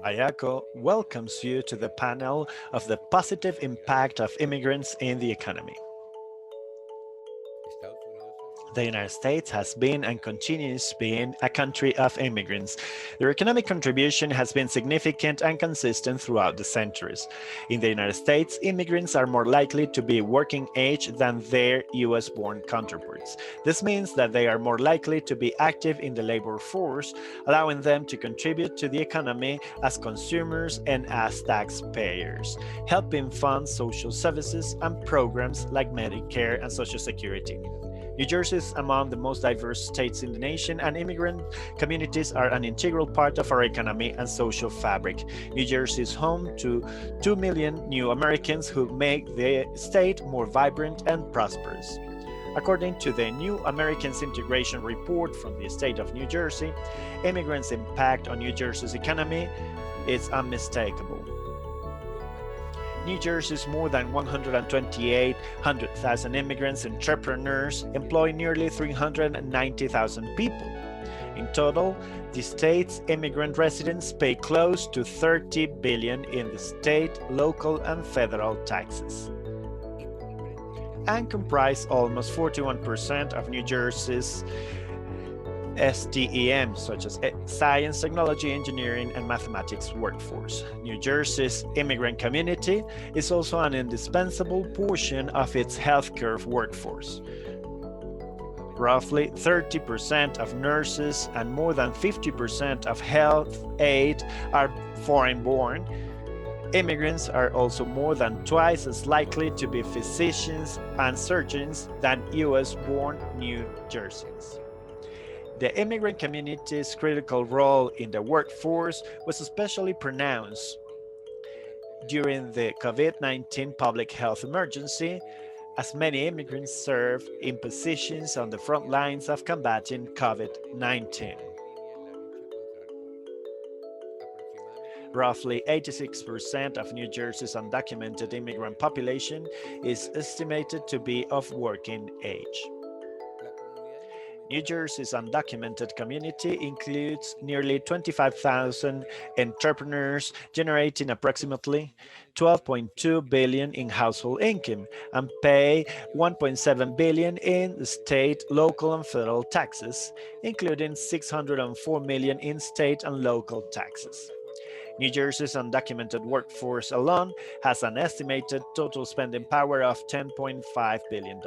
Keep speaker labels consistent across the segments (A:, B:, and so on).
A: Ayako welcomes you to the panel of the positive impact of immigrants in the economy. The United States has been and continues being a country of immigrants. Their economic contribution has been significant and consistent throughout the centuries. In the United States, immigrants are more likely to be working age than their US born counterparts. This means that they are more likely to be active in the labor force, allowing them to contribute to the economy as consumers and as taxpayers, helping fund social services and programs like Medicare and Social Security. New Jersey is among the most diverse states in the nation, and immigrant communities are an integral part of our economy and social fabric. New Jersey is home to 2 million new Americans who make the state more vibrant and prosperous. According to the New Americans Integration Report from the state of New Jersey, immigrants' impact on New Jersey's economy is unmistakable. New Jersey's more than 128,000 immigrants entrepreneurs employ nearly 390,000 people. In total, the state's immigrant residents pay close to 30 billion in the state, local, and federal taxes, and comprise almost 41% of New Jersey's STEM, such as science, technology, engineering, and mathematics workforce. New Jersey's immigrant community is also an indispensable portion of its healthcare workforce. Roughly 30% of nurses and more than 50% of health aid are foreign born. Immigrants are also more than twice as likely to be physicians and surgeons than US born New Jerseyans. The immigrant community's critical role in the workforce was especially pronounced during the COVID-19 public health emergency, as many immigrants served in positions on the front lines of combating COVID-19. Roughly 86% of New Jersey's undocumented immigrant population is estimated to be of working age. New Jersey's undocumented community includes nearly 25,000 entrepreneurs generating approximately 12.2 billion in household income and pay 1.7 billion in state, local, and federal taxes, including 604 million in state and local taxes. New Jersey's undocumented workforce alone has an estimated total spending power of $10.5 billion.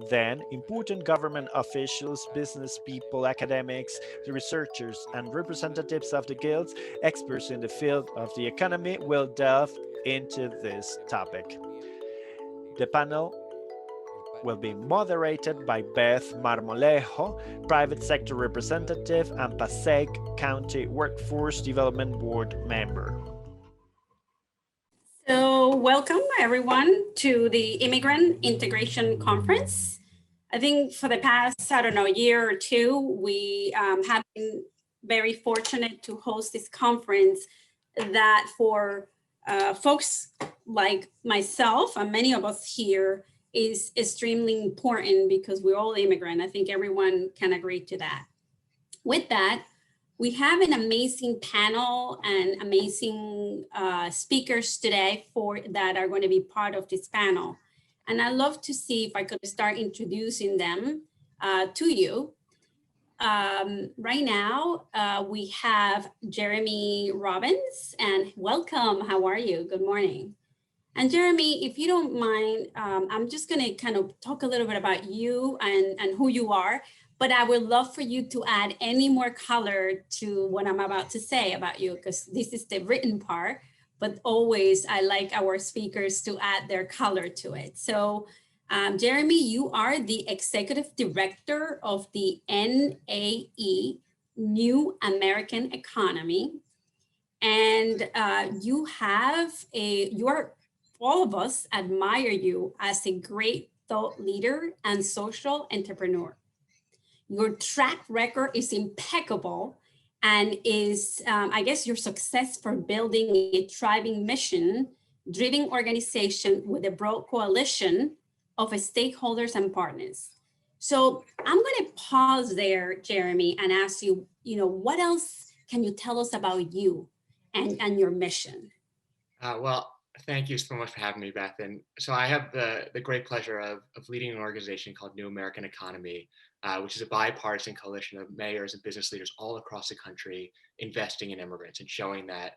A: Then, important government officials, business people, academics, the researchers, and representatives of the guilds, experts in the field of the economy, will delve into this topic. The panel will be moderated by Beth Marmolejo, private sector representative and Passaic County Workforce Development Board member.
B: So welcome everyone to the Immigrant Integration Conference. I think for the past, year or two, we have been very fortunate to host this conference that for folks like myself and many of us here is extremely important because we're all immigrant. I think everyone can agree to that. With that, we have an amazing panel and amazing speakers today that are going to be part of this panel. And I'd love to see if I could start introducing them to you. Right now, we have Jeremy Robbins, and welcome. How are you? Good morning. And Jeremy, if you don't mind, I'm just going to kind of talk a little bit about you and who you are. But I would love for you to add any more color to what I'm about to say about you, because this is the written part, but always I like our speakers to add their color to it. So Jeremy, you are the Executive Director of the NAE, New American Economy. And all of us admire you as a great thought leader and social entrepreneur. Your track record is impeccable and is, I guess, your success for building a thriving mission-driven organization with a broad coalition of stakeholders and partners. So I'm going to pause there, Jeremy, and ask you, what else can you tell us about you and your mission.
C: Well, thank you so much for having me, Beth. And so I have the great pleasure of leading an organization called New American Economy, which is a bipartisan coalition of mayors and business leaders all across the country investing in immigrants and showing that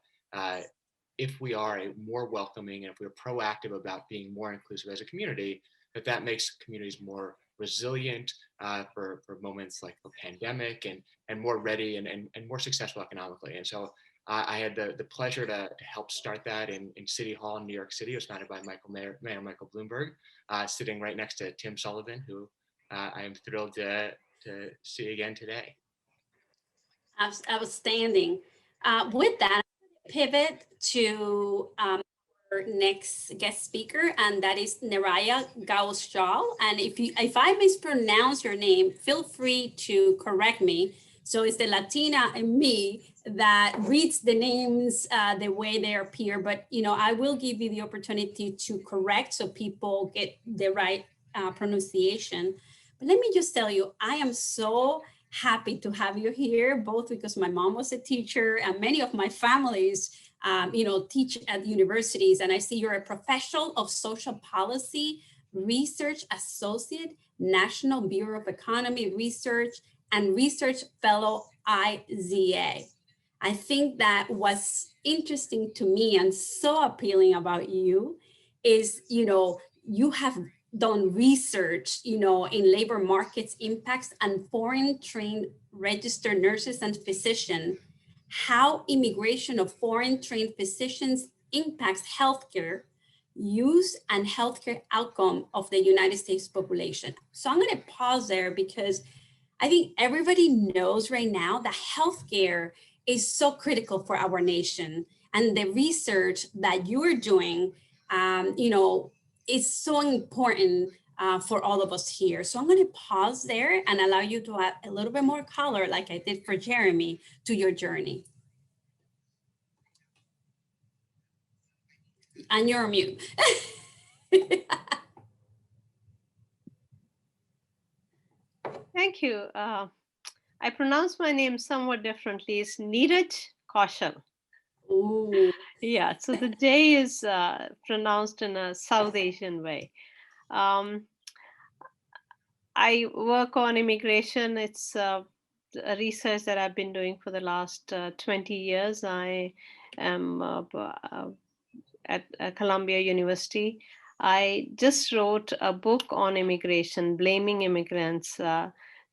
C: if we are a more welcoming and if we're proactive about being more inclusive as a community, that makes communities more resilient for moments like the pandemic and more ready and more successful economically. And so I had the pleasure to help start that in City Hall in New York City. It was founded by Mayor Michael Bloomberg, sitting right next to Tim Sullivan, who I am thrilled to see again today.
B: Outstanding. With that, pivot to our next guest speaker, and that is Neraya Gauschal. And if I mispronounce your name, feel free to correct me. So it's the Latina in me that reads the names the way they appear, but I will give you the opportunity to correct so people get the right pronunciation. But let me just tell you, I am so happy to have you here, both because my mom was a teacher and many of my families, teach at universities. And I see you're a professional of social policy, research associate, National Bureau of Economy Research, and research fellow IZA. I think that what's interesting to me and so appealing about you is, you have done research, in labor markets impacts and foreign trained registered nurses and physicians, how immigration of foreign trained physicians impacts healthcare use and healthcare outcome of the United States population. So I'm going to pause there because I think everybody knows right now that healthcare is so critical for our nation, and the research that you're doing, is so important for all of us here. So I'm going to pause there and allow you to add a little bit more color, like I did for Jeremy, to your journey. And you're on mute.
D: Thank you. I pronounce my name somewhat differently. It's Neeraj Kaushal.
B: Ooh.
D: Yeah, so the J is pronounced in a South Asian way. I work on immigration. It's a research that I've been doing for the last 20 years. I am at Columbia University. I just wrote a book on immigration, Blaming Immigrants,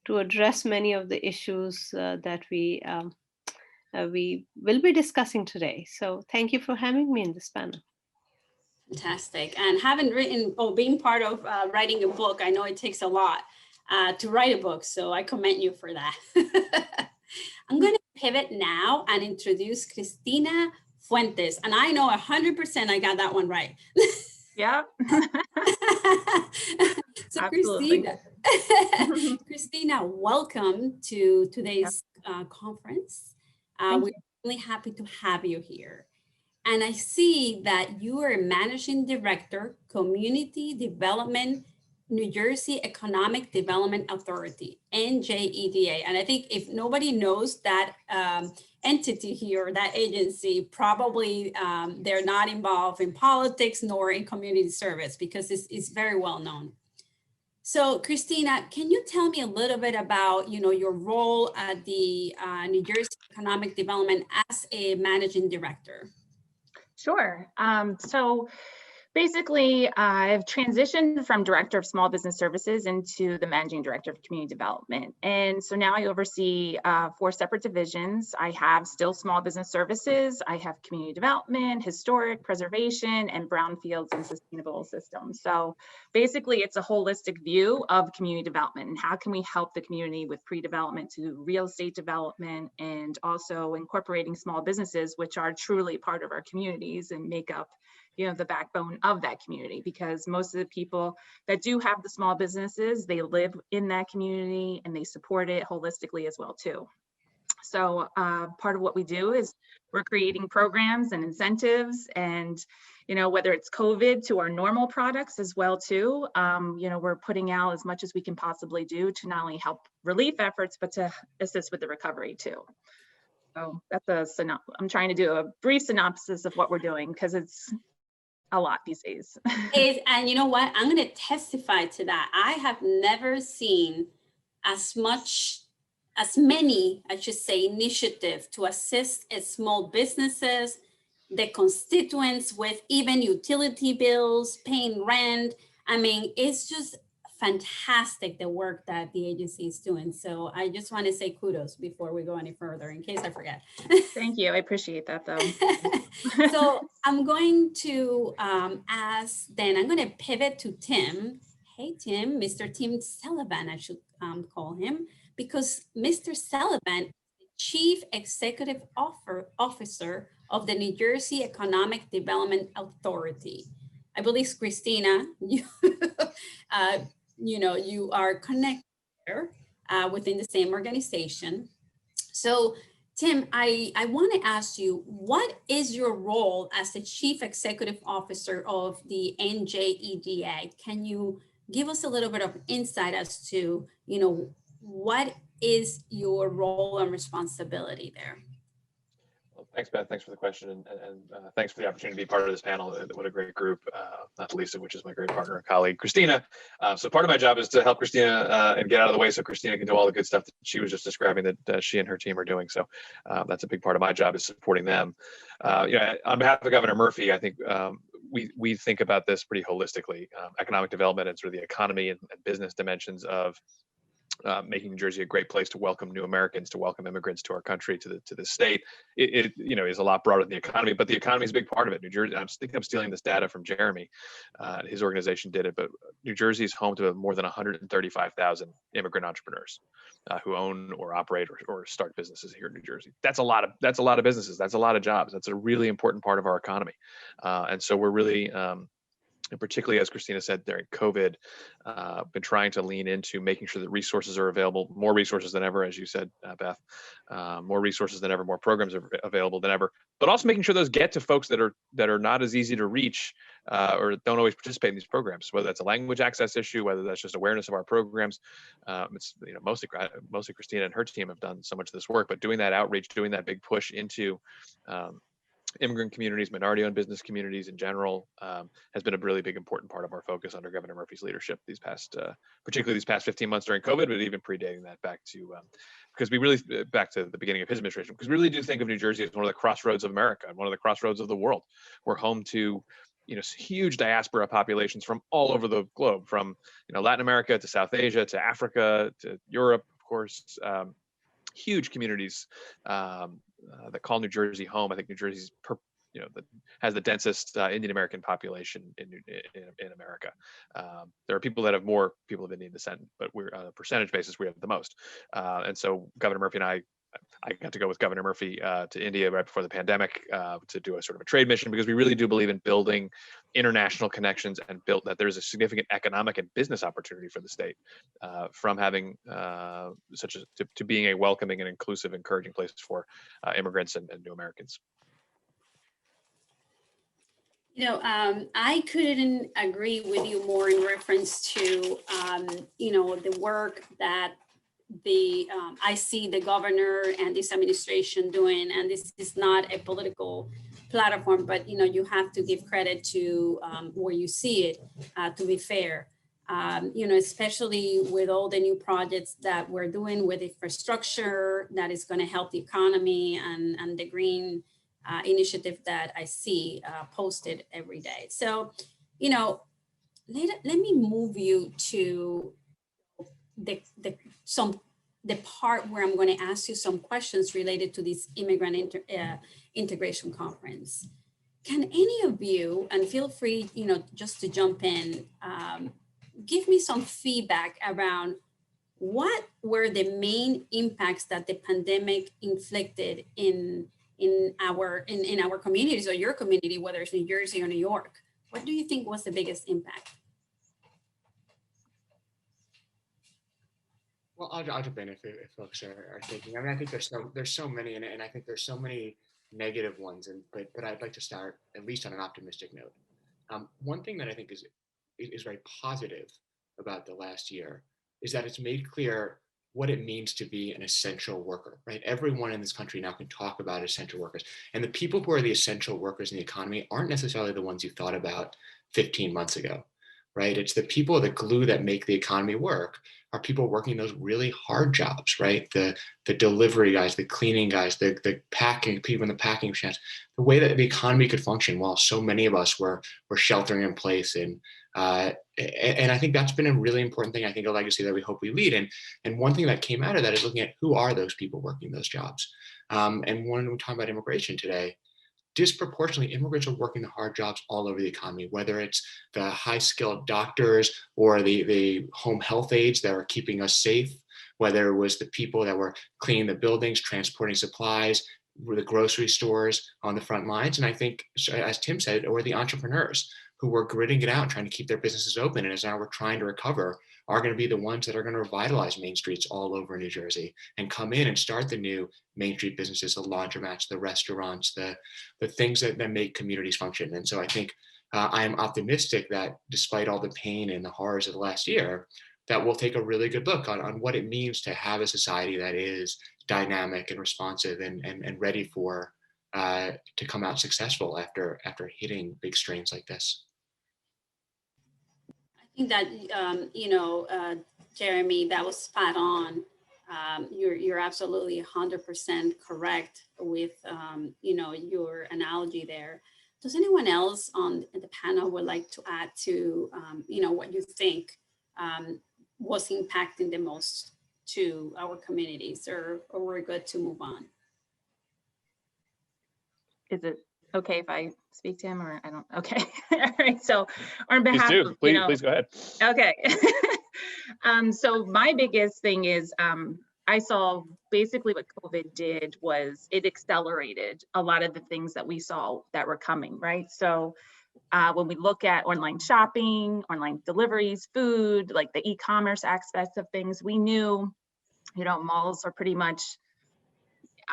D: to address many of the issues that we will be discussing today. So thank you for having me in this panel.
B: Fantastic. And having written or being part of writing a book, I know it takes a lot to write a book. So I commend you for that. I'm going to pivot now and introduce Cristina Fuentes. And I know 100% I got that one right.
E: Yeah.
B: So Christina, Christina, welcome to today's conference. We're really happy to have you here. And I see that you are Managing Director, Community Development, New Jersey Economic Development Authority, NJEDA. And I think if nobody knows that entity here, that agency, probably they're not involved in politics nor in community service, because it's very well known. So Christina, can you tell me a little bit about your role at the New Jersey Economic Development as a Managing Director?
E: Sure. So basically, I've transitioned from Director of Small Business Services into the Managing Director of Community Development. And so now I oversee 4 separate divisions. I have still Small Business Services, I have Community Development, Historic, Preservation, and Brownfields and Sustainable Systems. So basically, it's a holistic view of community development and how can we help the community with pre-development to real estate development, and also incorporating small businesses, which are truly part of our communities and make up the backbone of that community, because most of the people that do have the small businesses, they live in that community and they support it holistically as well too. So part of what we do is we're creating programs and incentives, and whether it's COVID to our normal products as well too, we're putting out as much as we can possibly do to not only help relief efforts, but to assist with the recovery too. So that's I'm trying to do a brief synopsis of what we're doing because it's a lot these days.
B: And you know what? I'm going to testify to that. I have never seen as many, I should say, initiative to assist small businesses, the constituents with even utility bills, paying rent. I mean, it's just fantastic the work that the agency is doing. So I just want to say kudos before we go any further in case I forget.
E: Thank you. I appreciate that though.
B: So I'm going to I'm going to pivot to Tim. Hey, Tim, Mr. Tim Sullivan, I should call him, because Mr. Sullivan is the Chief Executive Officer of the New Jersey Economic Development Authority. I believe, Christina, you are connected there within the same organization. So Tim, I want to ask you, what is your role as the Chief Executive Officer of the NJEDA? Can you give us a little bit of insight as to, what is your role and responsibility there?
F: Well, thanks, Beth. Thanks for the question, and thanks for the opportunity to be part of this panel. What a great group, not the least of which is my great partner and colleague, Christina. So part of my job is to help Christina and get out of the way so Christina can do all the good stuff that she was just describing that she and her team are doing. So that's a big part of my job, is supporting them. On behalf of Governor Murphy, I think we think about this pretty holistically. Economic development and sort of the economy and business dimensions of making New Jersey a great place to welcome new Americans, to welcome immigrants to our country, to the state. It is a lot broader than the economy, but the economy is a big part of it. New Jersey, I think I'm stealing this data from Jeremy. His organization did it, but New Jersey is home to more than 135,000 immigrant entrepreneurs who own or operate or start businesses here in New Jersey. That's a lot of businesses. That's a lot of jobs. That's a really important part of our economy, and so we're really. And particularly, as Christina said, during COVID, been trying to lean into making sure that resources are available, more resources than ever, as you said, Beth, more resources than ever, more programs are available than ever, but also making sure those get to folks that are not as easy to reach or don't always participate in these programs, whether that's a language access issue, whether that's just awareness of our programs. It's mostly Christina and her team have done so much of this work, but doing that outreach, doing that big push into immigrant communities, minority-owned business communities in general, has been a really big, important part of our focus under Governor Murphy's leadership particularly these past 15 months during COVID, but even predating that back to the beginning of his administration, because we really do think of New Jersey as one of the crossroads of America and one of the crossroads of the world. We're home to huge diaspora populations from all over the globe, from Latin America to South Asia to Africa to Europe, of course. Huge communities that call New Jersey home. I think New Jersey's has the densest Indian American population in America. There are people that have more people of Indian descent, but we're on a percentage basis, we have the most. And so Governor Murphy and I got to go with Governor Murphy to India right before the pandemic to do a sort of a trade mission, because we really do believe in building international connections and built that there's a significant economic and business opportunity for the state from having to being a welcoming and inclusive, encouraging place for immigrants and new Americans.
B: I couldn't agree with you more in reference to, the work that I see the governor and this administration doing, and this is not a political platform, but you have to give credit to where you see it, to be fair. Especially with all the new projects that we're doing with infrastructure that is going to help the economy and the green initiative that I see posted every day. So, let me move you to the part where I'm going to ask you some questions related to this immigrant integration conference. Can any of you, and feel free, just to jump in, give me some feedback around what were the main impacts that the pandemic inflicted in our communities, or your community, whether it's New Jersey or New York? What do you think was the biggest impact?
C: Well, I'll jump in if folks are thinking. I mean, I think there's so many, and I think there's so many negative ones, but I'd like to start at least on an optimistic note. One thing that I think is very positive about the last year is that it's made clear what it means to be an essential worker, right? Everyone in this country now can talk about essential workers. And the people who are the essential workers in the economy aren't necessarily the ones you thought about 15 months ago, right? It's the people, the glue that make the economy work are people working those really hard jobs, right? The delivery guys, the cleaning guys, the packing, people in the packing plants, the way that the economy could function while so many of us were sheltering in place. And I think that's been a really important thing, I think a legacy that we hope we lead. And one thing that came out of that is looking at who are those people working those jobs. And when we talk about immigration today, disproportionately, immigrants are working the hard jobs all over the economy, whether it's the high-skilled doctors or the home health aides that are keeping us safe, whether it was the people that were cleaning the buildings, transporting supplies, the grocery stores on the front lines. And I think, as Tim said, or the entrepreneurs who were gritting it out and trying to keep their businesses open, and as now we're trying to recover, are going to be the ones that are going to revitalize main streets all over New Jersey and come in and start the new Main Street businesses, the laundromats, the restaurants, the things that make communities function. And so I think I am optimistic that despite all the pain and the horrors of the last year, that we'll take a really good look on what it means to have a society that is dynamic and responsive and ready for to come out successful after hitting big strains like this.
B: I think that, Jeremy, that was spot on. You're absolutely 100% correct with, your analogy there. Does anyone else on the panel would like to add to, what you think was impacting the most to our communities, or we're good to move on?
E: Is it okay if I speak to him, or I don't? Okay. All right. So on behalf of,
F: please go ahead.
E: Okay. So my biggest thing is I saw basically what COVID did was it accelerated a lot of the things that we saw that were coming, right? So when we look at online shopping, online deliveries, food, like the e-commerce aspects of things, we knew, malls are pretty much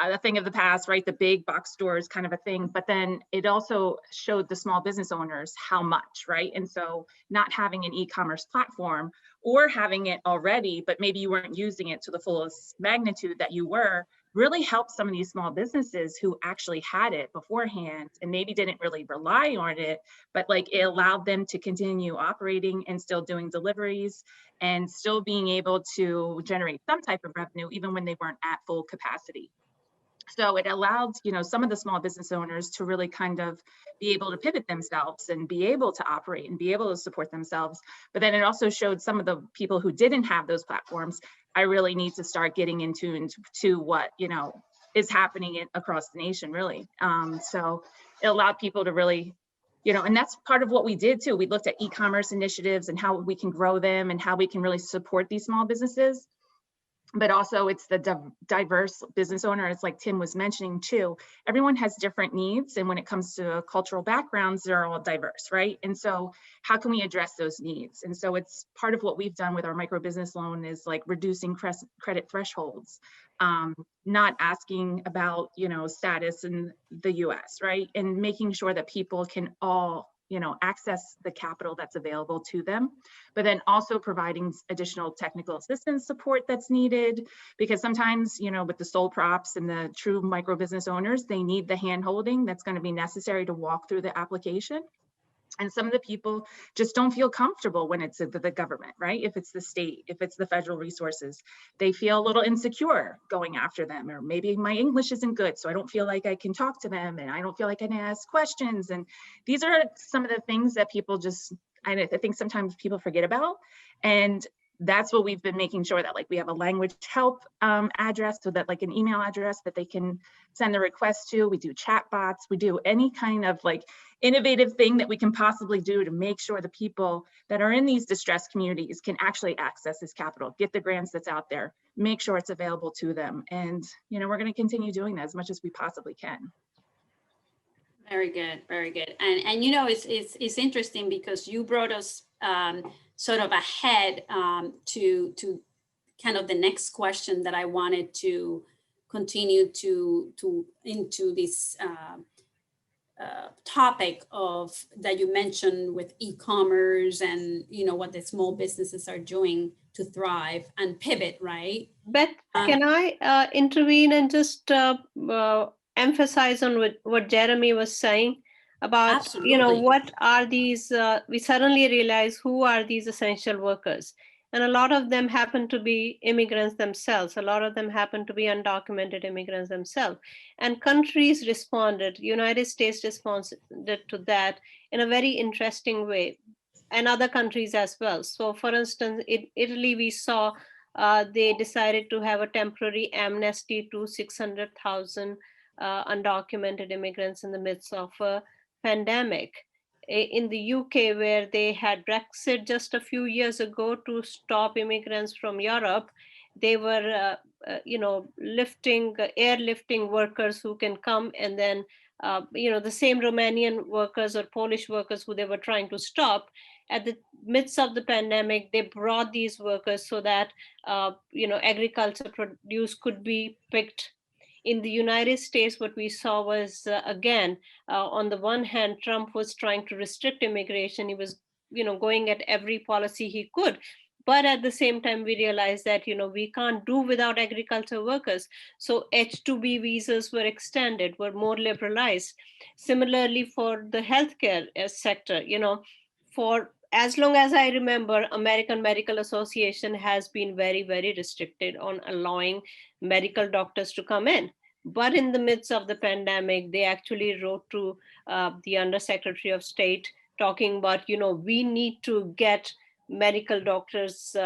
E: a thing of the past, right? The big box stores kind of a thing, but then it also showed the small business owners how much, right? And so not having an e-commerce platform, or having it already, but maybe you weren't using it to the fullest magnitude that you were, really helped some of these small businesses who actually had it beforehand and maybe didn't really rely on it, but like it allowed them to continue operating and still doing deliveries and still being able to generate some type of revenue even when they weren't at full capacity. So it allowed, some of the small business owners to really kind of be able to pivot themselves and be able to operate and be able to support themselves. But then it also showed some of the people who didn't have those platforms, I really need to start getting into what, is happening across the nation, really. So it allowed people to really, and that's part of what we did too. We looked at e-commerce initiatives and how we can grow them and how we can really support these small businesses. But also it's the diverse business owner, it's like Tim was mentioning too, everyone has different needs. And when it comes to cultural backgrounds, they're all diverse, right? And so how can we address those needs? And so it's part of what we've done with our micro business loan is like reducing credit thresholds, not asking about, status in the US, right? And making sure that people can all access the capital that's available to them, but then also providing additional technical assistance support that's needed, because sometimes, with the sole props and the true micro business owners, they need the hand holding that's going to be necessary to walk through the application. And some of the people just don't feel comfortable when it's the government, right? If it's the state, if it's the federal resources, they feel a little insecure going after them, or maybe my English isn't good, so I don't feel like I can talk to them and I don't feel like I can ask questions. And these are some of the things that people just, I think sometimes people forget about. And that's what we've been making sure that like we have a language help address, so that like an email address that they can send the request to. We do chat bots, we do any kind of like innovative thing that we can possibly do to make sure the people that are in these distressed communities can actually access this capital, get the grants that's out there, make sure it's available to them. And, we're going to continue doing that as much as we possibly can.
B: Very good, very good. And it's interesting because you brought us sort of ahead to kind of the next question that I wanted to continue into this topic of that you mentioned with e-commerce and what the small businesses are doing to thrive and pivot, right?
D: Beth, can I intervene and just emphasize on what Jeremy was saying about,
B: Absolutely.
D: what are these, we suddenly realize who are these essential workers. And a lot of them happen to be immigrants themselves. A lot of them happen to be undocumented immigrants themselves. And countries responded, United States responded to that in a very interesting way, and other countries as well. So for instance, in Italy, we saw they decided to have a temporary amnesty to 600,000 undocumented immigrants in the midst of a pandemic. In the UK, where they had Brexit just a few years ago to stop immigrants from Europe, they were, airlifting workers who can come, and then, the same Romanian workers or Polish workers who they were trying to stop. At the midst of the pandemic, they brought these workers so that agriculture produce could be picked. In the United States, what we saw was, again, on the one hand, Trump was trying to restrict immigration. He was, going at every policy he could. But at the same time, we realized that, we can't do without agriculture workers. So H-2B visas were extended, were more liberalized. Similarly, for the healthcare sector, for as long as I remember, American Medical Association has been very, very restricted on allowing medical doctors to come in. But in the midst of the pandemic, they actually wrote to the Undersecretary of State talking about, we need to get medical doctors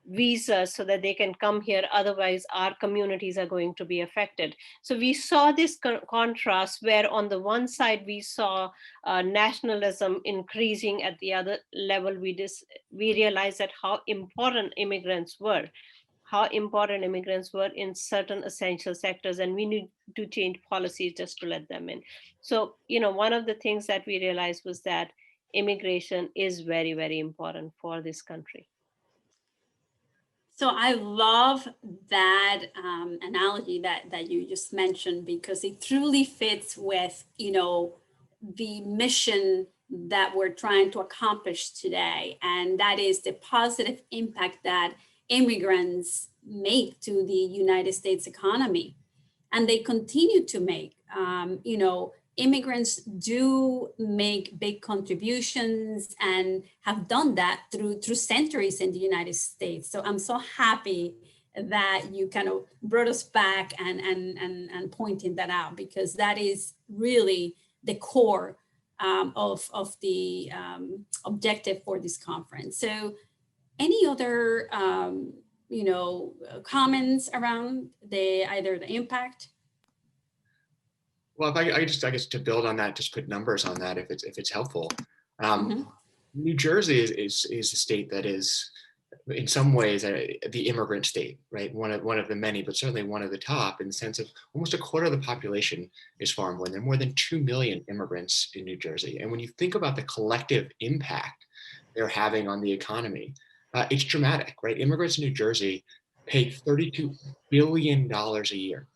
D: visas so that they can come here. Otherwise, our communities are going to be affected. So we saw this contrast where on the one side, we saw nationalism increasing. At the other level, we realized that how important immigrants were in certain essential sectors, and we need to change policies just to let them in. So, one of the things that we realized was that immigration is very, very important for this country.
B: So I love that analogy that you just mentioned, because it truly fits with, the mission that we're trying to accomplish today. And that is the positive impact that immigrants make to the United States economy. And they continue to make, immigrants do make big contributions and have done that through centuries in the United States. So I'm so happy that you kind of brought us back and pointing that out, because that is really the core of the objective for this conference. So any other comments around either the impact?
C: Well, if I guess to build on that, just put numbers on that if it's helpful. New Jersey is a state that is, in some ways, the immigrant state, right? One of the many, but certainly one of the top, in the sense of almost a quarter of the population is foreign. There are more than 2 million immigrants in New Jersey, and when you think about the collective impact they're having on the economy, it's dramatic, right? Immigrants in New Jersey pay $32 billion a year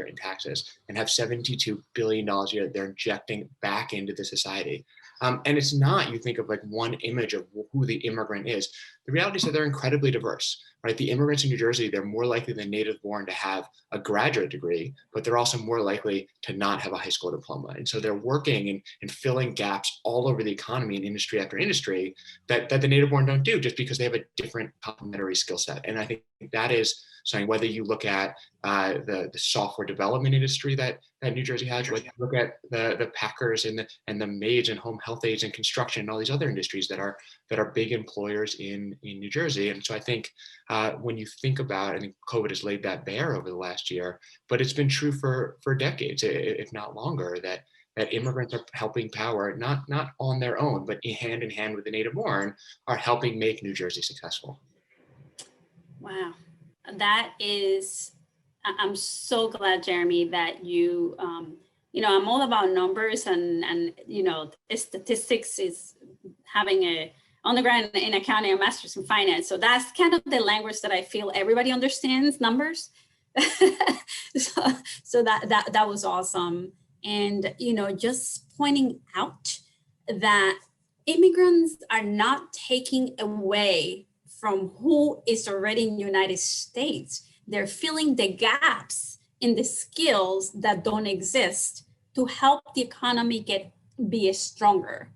C: in taxes, and have $72 billion a year they're injecting back into the society. And it's not, you think of like one image of who the immigrant is. The reality is that they're incredibly diverse, right? The immigrants in New Jersey, they're more likely than native born to have a graduate degree, but they're also more likely to not have a high school diploma. And so they're working and filling gaps all over the economy in industry after industry that the native born don't do, just because they have a different complementary skill set. And I think that is something, whether you look at the software development industry that New Jersey has, whether you look at the packers and the maids and home health aides and construction and all these other industries that are big employers in New Jersey. And so I think when you think about, I think COVID has laid that bare over the last year, but it's been true for decades, if not longer, that immigrants are helping power, not on their own, but hand in hand with the native born, are helping make New Jersey successful. Wow.
B: That is, I'm so glad, Jeremy, that you, I'm all about numbers and statistics is having a undergrad in accounting and master's in finance. So that's kind of the language that I feel everybody understands, numbers. so that was awesome. And, just pointing out that immigrants are not taking away from who is already in the United States. They're filling the gaps in the skills that don't exist to help the economy be stronger.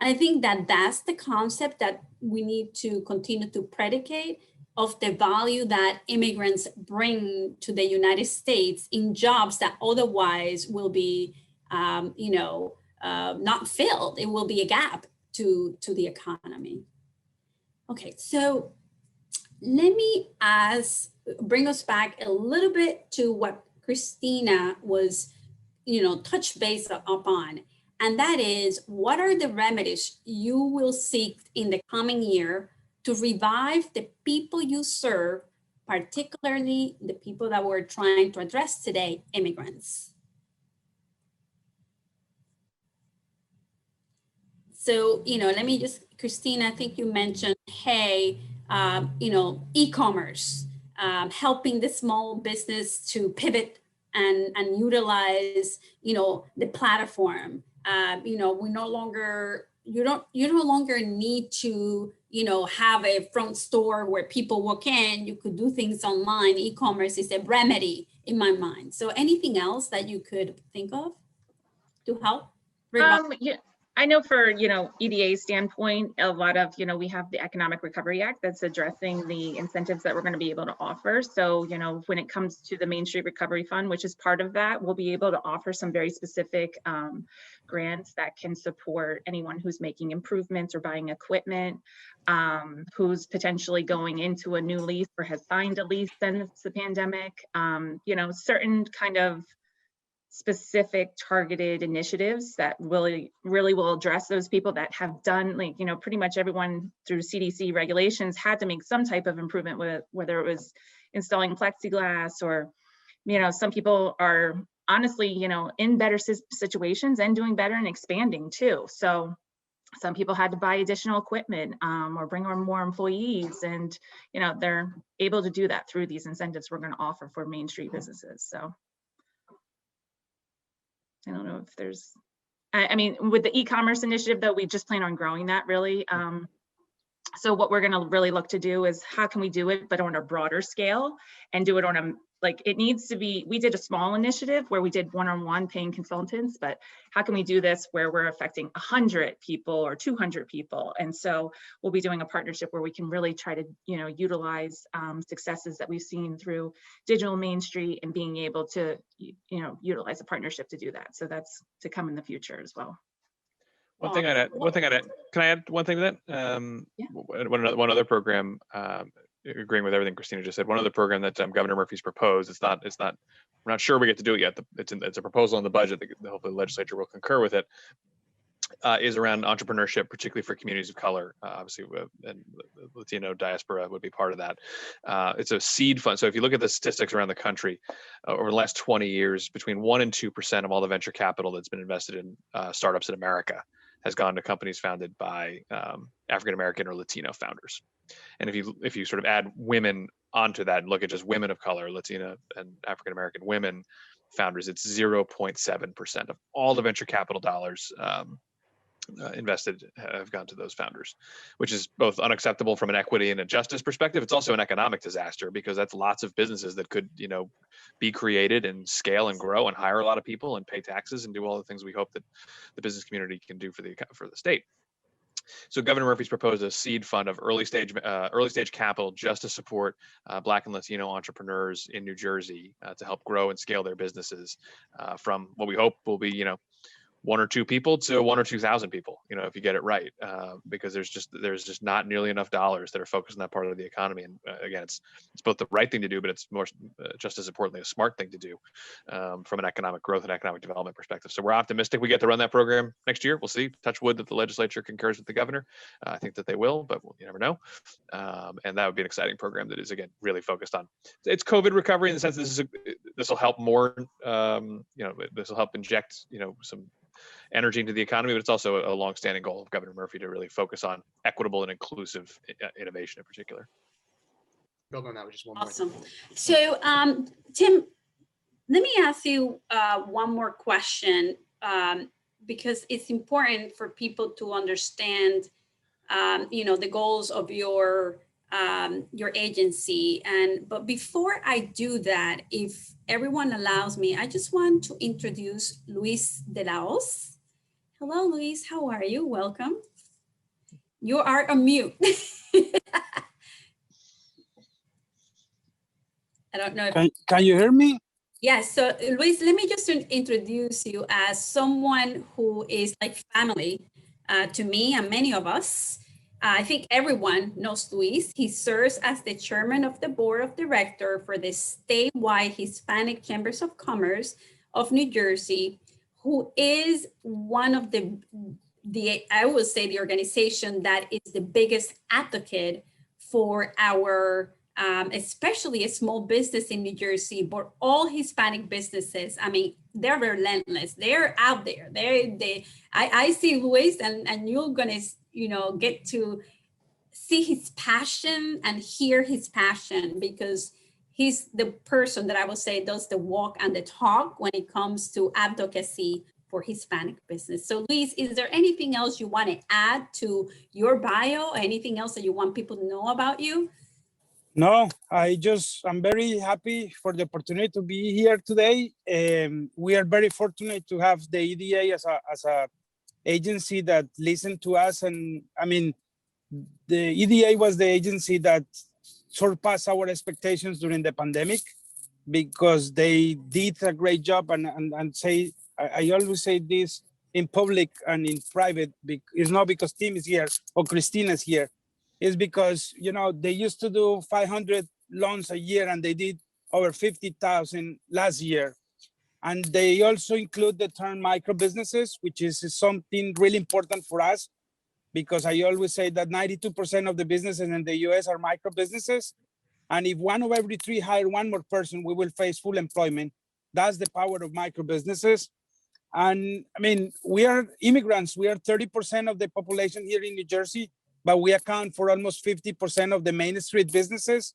B: And I think that that's the concept that we need to continue to predicate of the value that immigrants bring to the United States in jobs that otherwise will be, not filled. It will be a gap to the economy. Okay, so let me bring us back a little bit to what Christina was, touch base upon. And that is, what are the remedies you will seek in the coming year to revive the people you serve, particularly the people that we're trying to address today, immigrants? So, let me just, Christina, I think you mentioned, hey, e-commerce, helping the small business to pivot and utilize, the platform. We no longer, you no longer need to, have a front store where people walk in. You could do things online. E-commerce is a remedy in my mind. So anything else that you could think of to help?
E: Yeah, I know for, EDA standpoint, a lot of, we have the Economic Recovery Act that's addressing the incentives that we're going to be able to offer. So, when it comes to the Main Street Recovery Fund, which is part of that, we'll be able to offer some very specific grants that can support anyone who's making improvements or buying equipment, who's potentially going into a new lease or has signed a lease since the pandemic, certain kind of specific targeted initiatives that really will address those people that have done, pretty much everyone through CDC regulations had to make some type of improvement with, whether it was installing plexiglass or, some people are honestly, in better situations and doing better and expanding too. So some people had to buy additional equipment or bring on more employees, and, they're able to do that through these incentives we're going to offer for Main Street businesses. So I don't know if there's, I mean, with the e-commerce initiative though, we just plan on growing that really. So what we're gonna really look to do is how can we do it, but on a broader scale, and do it on a, it needs to be, we did a small initiative where we did one-on-one paying consultants, but how can we do this where we're affecting 100 people or 200 people? And so we'll be doing a partnership where we can really try to, utilize successes that we've seen through Digital Main Street and being able to, utilize a partnership to do that. So that's to come in the future as well.
F: One thing I'd add, can I add one thing to that?
E: Yeah.
F: One other program, agreeing with everything Christina just said, one other program that Governor Murphy's proposed, we're not sure we get to do it yet. It's a proposal in the budget that hopefully the legislature will concur with it, is around entrepreneurship, particularly for communities of color. Obviously, and Latino diaspora would be part of that. It's a seed fund. So if you look at the statistics around the country, over the last 20 years, between 1% and 2% of all the venture capital that's been invested in startups in America has gone to companies founded by African-American or Latino founders. And if you sort of add women onto that and look at just women of color, Latina and African-American women founders, it's 0.7% of all the venture capital dollars invested have gone to those founders, which is both unacceptable from an equity and a justice perspective. It's also an economic disaster because that's lots of businesses that could, be created and scale and grow and hire a lot of people and pay taxes and do all the things we hope that the business community can do for the state. So Governor Murphy's proposed a seed fund of early stage capital just to support Black and Latino entrepreneurs in New Jersey to help grow and scale their businesses from what we hope will be, 1 or 2 people to 1 or 2,000 people, if you get it right, because there's just not nearly enough dollars that are focused on that part of the economy. And again, it's both the right thing to do, but it's more just as importantly a smart thing to do from an economic growth and economic development perspective. So we're optimistic we get to run that program next year. We'll see. Touch wood that the legislature concurs with the governor. I think that they will, but you never know. And that would be an exciting program that is, again, really focused on it's COVID recovery in the sense this will help more. This will help inject some energy into the economy, but it's also a longstanding goal of Governor Murphy to really focus on equitable and inclusive innovation in particular.
C: Build on that with just one
B: Awesome.
C: more thing.
B: So, Tim, let me ask you one more question because it's important for people to understand, the goals of your your agency. But before I do that, if everyone allows me, I just want to introduce Luis de la Hoz. Hello, Luis. How are you? Welcome. You are on mute. I don't know if
G: can you hear me?
B: Yes. So Luis, let me just introduce you as someone who is like family to me and many of us. I think everyone knows Luis. He serves as the chairman of the board of director for the statewide Hispanic Chambers of Commerce of New Jersey, who is one of the I would say the organization that is the biggest advocate for our especially a small business in New Jersey, but all Hispanic businesses. I mean, they're relentless. They're out there. I see Luis, and you're gonna, get to see his passion and hear his passion, because he's the person that I would say does the walk and the talk when it comes to advocacy for Hispanic business. So Luis, is there anything else you want to add to your bio? Anything else that you want people to know about you?
G: No, I'm very happy for the opportunity to be here today. We are very fortunate to have the EDA as a agency that listened to us. And I mean, the EDA was the agency that surpassed our expectations during the pandemic, because they did a great job. And say, I always say this in public and in private, it's not because Tim is here or Christina is here. It's because, they used to do 500 loans a year, and they did over 50,000 last year. And they also include the term micro businesses, which is something really important for us, because I always say that 92% of the businesses in the US are micro businesses. And if 1 of every 3 hire one more person, we will face full employment. That's the power of micro businesses. And I mean, we are immigrants. We are 30% of the population here in New Jersey, but we account for almost 50% of the Main Street businesses.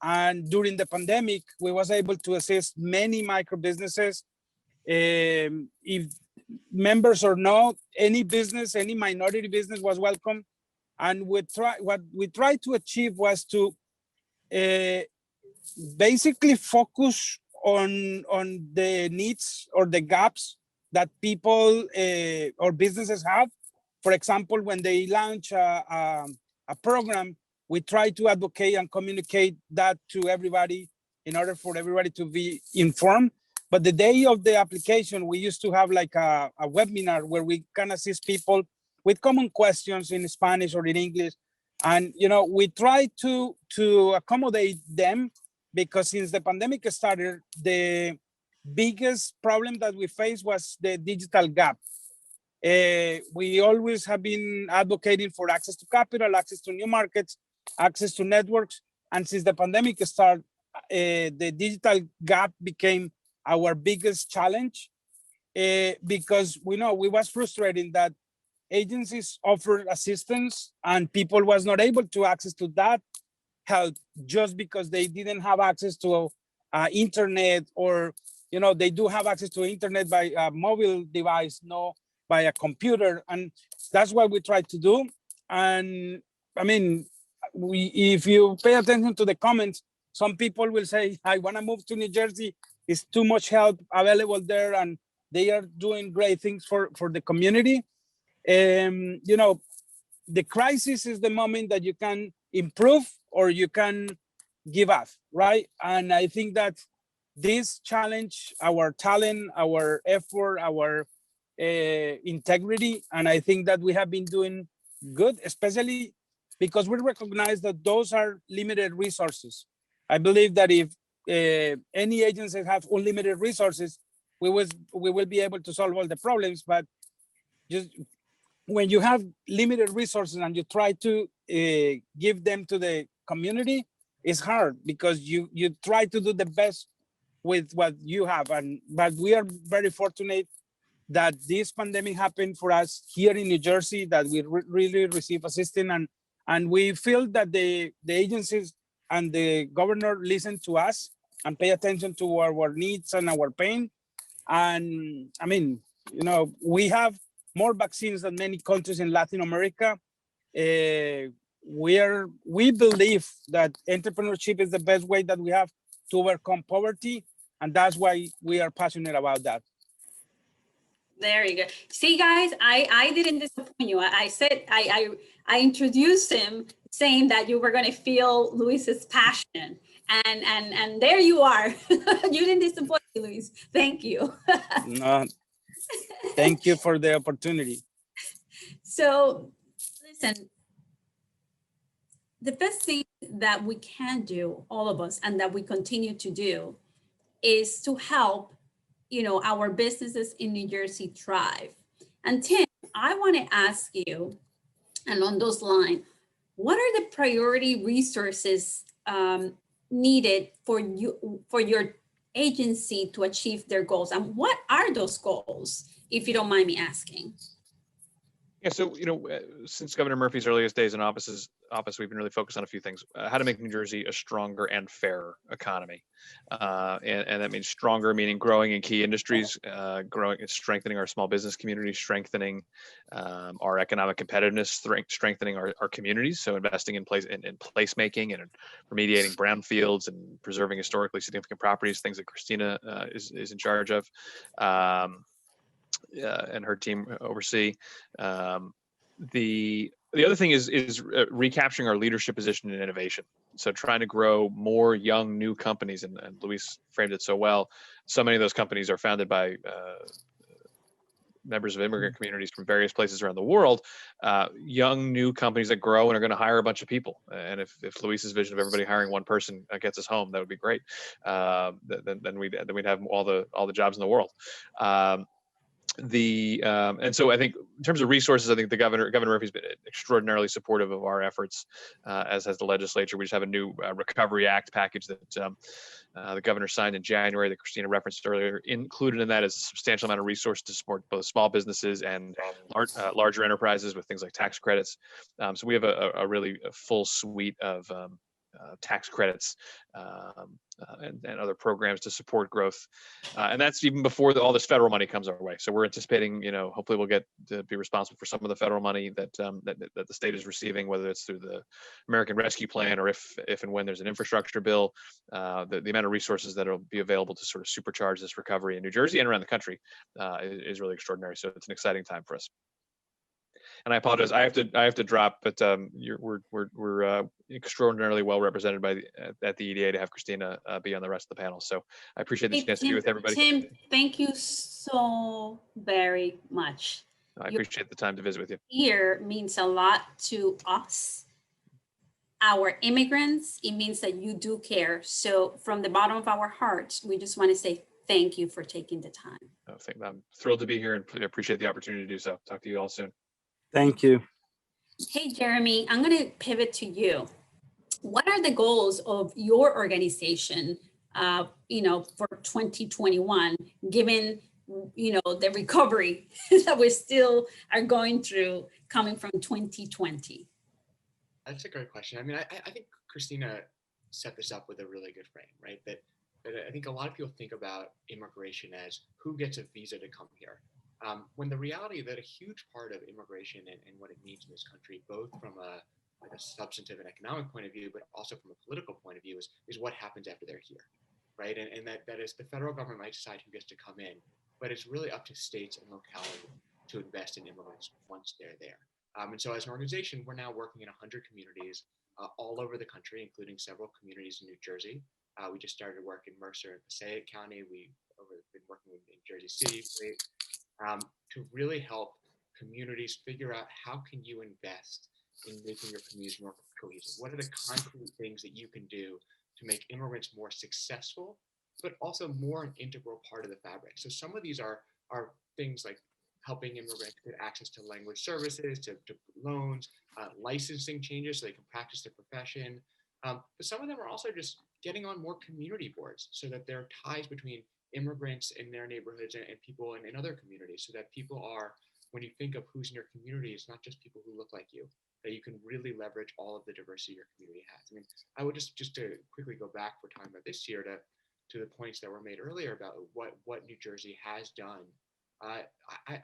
G: And during the pandemic, we was able to assist many micro businesses. If members or not, any business, any minority business was welcome. And what we tried to achieve was to basically focus on the needs or the gaps that people or businesses have. For example, when they launch a program, we try to advocate and communicate that to everybody in order for everybody to be informed. But the day of the application, we used to have like a webinar where we can assist people with common questions in Spanish or in English. And, we try to accommodate them, because since the pandemic started, the biggest problem that we faced was the digital gap. We always have been advocating for access to capital, access to new markets, access to networks. And since the pandemic started, the digital gap became our biggest challenge, because we was frustrating that agencies offered assistance and people was not able to access to that help just because they didn't have access to internet, or they do have access to internet by a mobile device, no by a computer. And that's what we try to do. And I mean, if you pay attention to the comments, some people will say, I want to move to New Jersey, it's too much help available there, and they are doing great things for the community. The crisis is the moment that you can improve or you can give up, right? And I think that this challenge our talent, our effort, our integrity, and I think that we have been doing good, especially because we recognize that those are limited resources. I believe that if any agency have unlimited resources, we will be able to solve all the problems. But just when you have limited resources and you try to give them to the community, it's hard, because you try to do the best with what you have. But we are very fortunate that this pandemic happened for us here in New Jersey, that we really receive assistance, and we feel that the agencies and the governor listen to us and pay attention to our needs and our pain. And I mean, we have more vaccines than many countries in Latin America. we believe that entrepreneurship is the best way that we have to overcome poverty, and that's why we are passionate about that.
B: There you go. See, guys, I didn't disappoint you. I said I introduced him saying that you were going to feel Luis's passion, and there you are. You didn't disappoint me, Luis. Thank you.
G: No, thank you for the opportunity.
B: So, listen, the best thing that we can do, all of us, and that we continue to do, is to help, our businesses in New Jersey thrive. And Tim, I want to ask you, and on those lines, what are the priority resources needed for your agency to achieve their goals, and what are those goals, if you don't mind me asking?
F: Yeah, so since Governor Murphy's earliest days in office, we've been really focused on a few things: how to make New Jersey a stronger and fairer economy, and that means stronger, meaning growing in key industries, growing and strengthening our small business community, strengthening our economic competitiveness, strengthening our communities. So investing in placemaking and remediating brownfields and preserving historically significant properties, things that Christina is in charge of. And her team oversee. The other thing is recapturing our leadership position in innovation. So trying to grow more young, new companies, and Luis framed it so well. So many of those companies are founded by members of immigrant communities from various places around the world, young, new companies that grow and are going to hire a bunch of people. And if Luis's vision of everybody hiring one person gets us home, that would be great. Then we'd have all the jobs in the world. And so I think in terms of resources, I think Governor Murphy's been extraordinarily supportive of our efforts, as has the legislature. We just have a new Recovery Act package that the governor signed in January that Christina referenced earlier. Included in that is a substantial amount of resources to support both small businesses and larger enterprises with things like tax credits. So we have a really full suite of tax credits and other programs to support growth, and that's even before all this federal money comes our way. So we're anticipating, hopefully we'll get to be responsible for some of the federal money that the state is receiving, whether it's through the American Rescue Plan or if and when there's an infrastructure bill. The amount of resources that will be available to sort of supercharge this recovery in New Jersey and around the country is really extraordinary. So it's an exciting time for us. And I apologize, I have to drop, but we're extraordinarily well represented at the EDA to have Christina be on the rest of the panel. So I appreciate the chance to be with everybody.
B: Tim, thank you so very much.
F: I appreciate the time to visit with you.
B: Here means a lot to us, our immigrants. It means that you do care. So from the bottom of our hearts, we just want to say thank you for taking the time.
F: I'm thrilled to be here and appreciate the opportunity to do so. Talk to you all soon.
G: Thank you.
B: Hey, Jeremy, I'm going to pivot to you. What are the goals of your organization, for 2021, given, the recovery that we still are going through coming from 2020?
C: That's a great question. I mean, I think Christina set this up with a really good frame, right? That I think a lot of people think about immigration as who gets a visa to come here. When the reality that a huge part of immigration and what it means in this country, both from a substantive and economic point of view, but also from a political point of view, is what happens after they're here, right? And that is the federal government might decide who gets to come in, but it's really up to states and localities to invest in immigrants once they're there. And so as an organization, we're now working in 100 communities all over the country, including several communities in New Jersey. We just started work in Mercer and Passaic County. We've been working in Jersey City to really help communities figure out how can you invest in making your communities more cohesive. What are the concrete things that you can do to make immigrants more successful, but also more an integral part of the fabric? So some of these are things like helping immigrants get access to language services, to loans, licensing changes so they can practice their profession. But some of them are also just getting on more community boards so that there are ties between immigrants in their neighborhoods and people in other communities, so that people are, when you think of who's in your community, it's not just people who look like you, that you can really leverage all of the diversity your community has. I mean, I would just to quickly go back for time about this year to the points that were made earlier about what New Jersey has done. I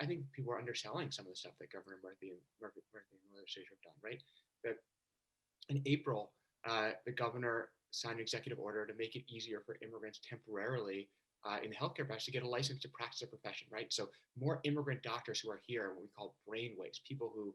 C: think people are underselling some of the stuff that Governor Murphy and the legislature have done, right? That In April, the governor signed an executive order to make it easier for immigrants temporarily in the healthcare profession to get a license to practice a profession, right? So more immigrant doctors who are here, what we call brainwaves, people who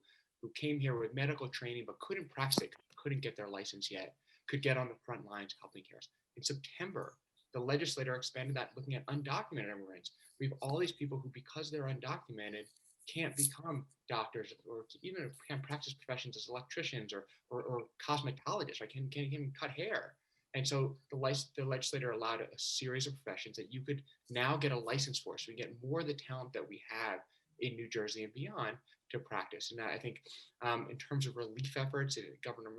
C: came here with medical training but couldn't practice it, couldn't get their license yet, could get on the front lines helping care. In September, the legislator expanded that, looking at undocumented immigrants. We have all these people who, because they're undocumented, can't become doctors or even can't practice professions as electricians or cosmetologists, right? Can't even cut hair. And so the legislator allowed a series of professions that you could now get a license for. So we get more of the talent that we have in New Jersey and beyond to practice. And I think in terms of relief efforts, the governor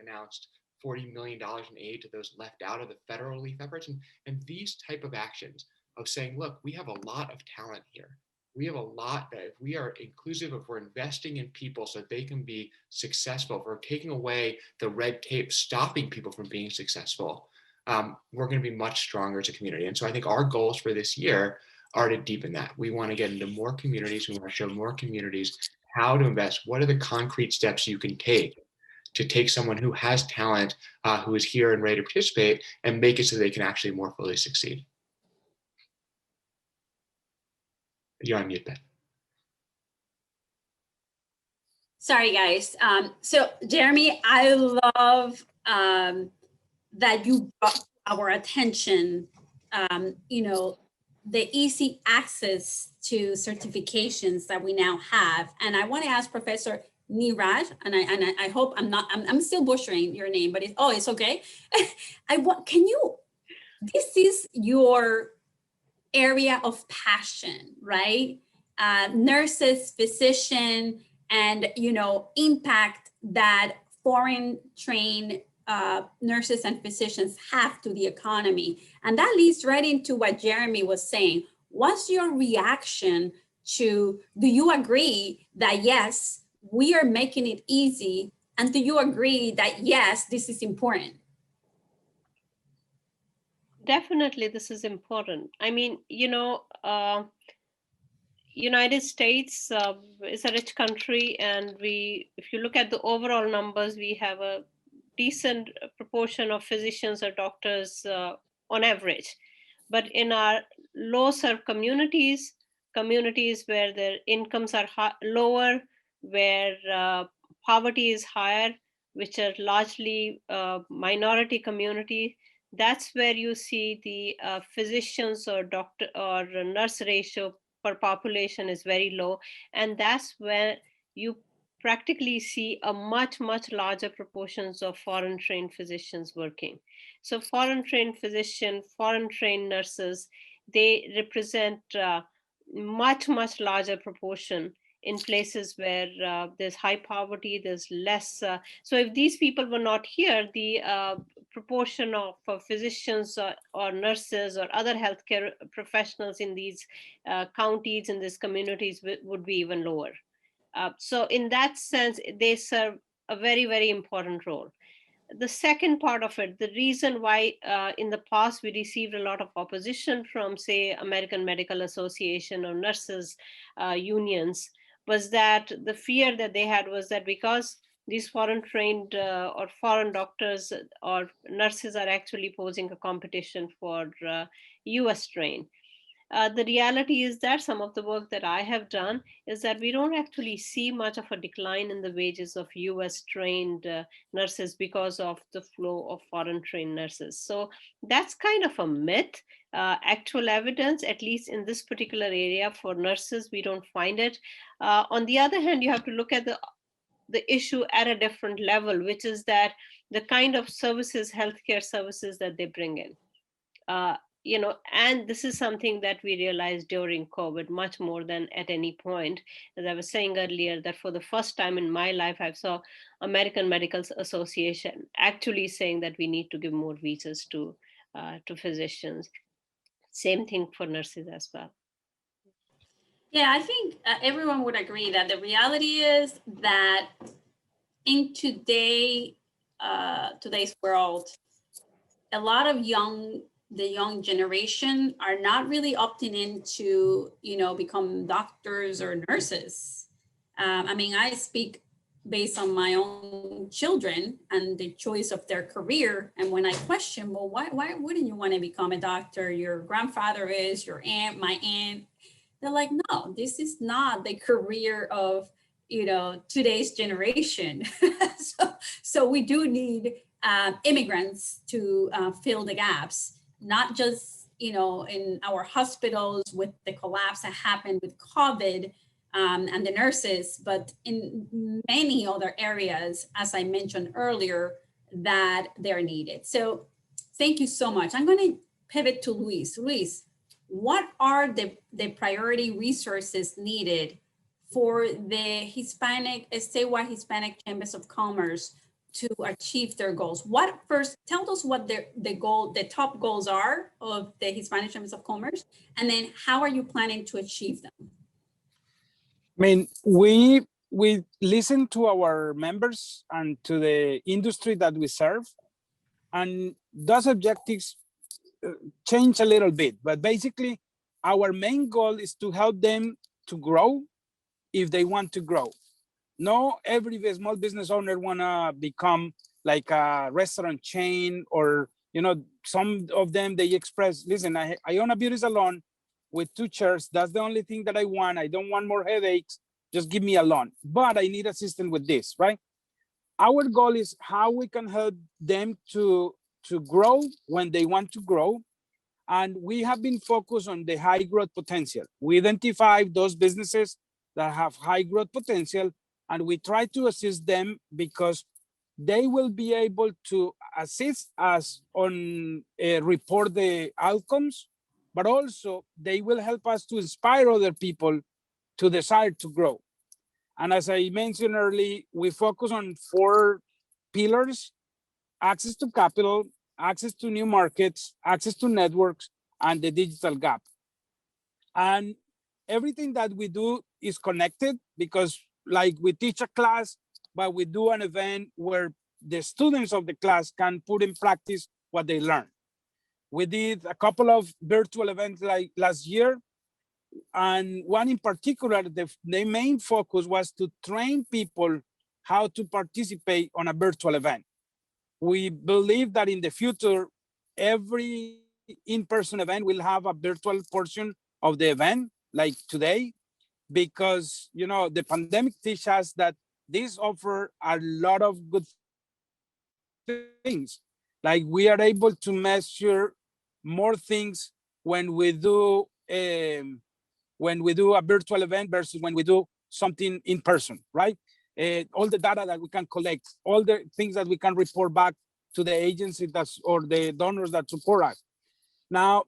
C: announced $40 million in aid to those left out of the federal relief efforts. And these type of actions of saying, look, we have a lot of talent here. We have a lot that if we are inclusive, if we're investing in people so that they can be successful, if we're taking away the red tape, stopping people from being successful, we're going to be much stronger as a community. And so I think our goals for this year are to deepen that. We want to get into more communities. We want to show more communities how to invest. What are the concrete steps you can take to take someone who has talent, who is here and ready to participate, and make it so they can actually more fully succeed. You're on mute, Ben.
B: Sorry, guys. So Jeremy, I love that you brought our attention, the easy access to certifications that we now have. And I want to ask Professor Niraj, and I hope I'm still butchering your name, but it's okay. This is your area of passion, right? Nurses, physician, and impact that foreign trained nurses and physicians have to the economy. And that leads right into what Jeremy was saying. What's your reaction to, do you agree that yes, we are making it easy? And do you agree that yes, this is important?
D: Definitely, this is important. I mean, United States is a rich country, and if you look at the overall numbers, we have a decent proportion of physicians or doctors on average. But in our low-served communities where their incomes are lower, where poverty is higher, which are largely minority community, that's where you see the physicians or doctor or nurse ratio per population is very low. And that's where you practically see a much larger proportions of foreign trained physicians working. So foreign trained physician, foreign trained nurses, they represent much larger proportion in places where there's high poverty, there's less. So if these people were not here, the proportion of physicians or nurses or other healthcare professionals in these counties, in these communities would be even lower. So in that sense, they serve a very important role. The second part of it, the reason why in the past we received a lot of opposition from, say, American Medical Association or nurses unions, was that the fear that they had was that because these foreign trained or foreign doctors or nurses are actually posing a competition for US trained. The reality is that some of the work that I have done is that we don't actually see much of a decline in the wages of US trained nurses because of the flow of foreign trained nurses. So that's kind of a myth. Actual evidence, at least in this particular area for nurses, we don't find it. On the other hand, you have to look at the issue at a different level, which is that the kind of services, healthcare services that they bring in. And this is something that we realized during COVID much more than at any point. As I was saying earlier, that for the first time in my life, I saw American Medical Association actually saying that we need to give more visas to physicians. Same thing for nurses as well.
B: Yeah, I think everyone would agree that the reality is that in today's world, a lot of the young generation are not really opting in to, become doctors or nurses. I mean, I speak based on my own children and the choice of their career. And when I question, well, why wouldn't you want to become a doctor? Your grandfather is, your aunt, my aunt. They're like, no, this is not the career of, today's generation. so we do need immigrants to fill the gaps, not just, in our hospitals with the collapse that happened with COVID, and the nurses, but in many other areas, as I mentioned earlier, that they're needed. So thank you so much. I'm going to pivot to Luis. Luis, what are the priority resources needed for the statewide Hispanic Chambers of Commerce to achieve their goals? Tell us what the top goals are of the Hispanic Chambers of Commerce, and then how are you planning to achieve them?
G: I mean, we listen to our members and to the industry that we serve, and those objectives change a little bit. But basically, our main goal is to help them to grow if they want to grow. No, every small business owner wanna become like a restaurant chain, or some of them, they express, listen, I own a beauty salon with 2 chairs. That's the only thing that I want. I don't want more headaches. Just give me a loan. But I need assistance with this, right? Our goal is how we can help them to grow when they want to grow. And we have been focused on the high growth potential. We identify those businesses that have high growth potential, and we try to assist them because they will be able to assist us on report the outcomes, but also they will help us to inspire other people to desire to grow. And as I mentioned earlier, we focus on 4 pillars: access to capital, access to new markets, access to networks, and the digital gap. And everything that we do is connected, because like we teach a class, but we do an event where the students of the class can put in practice what they learn. We did a couple of virtual events like last year, and one in particular, the main focus was to train people how to participate on a virtual event. We believe that in the future, every in-person event will have a virtual portion of the event, like today, because the pandemic teaches us that this offer a lot of good things. Like we are able to measure more things when we do a virtual event versus when we do something in person, right? All the data that we can collect, all the things that we can report back to the agency or the donors that support us. Now,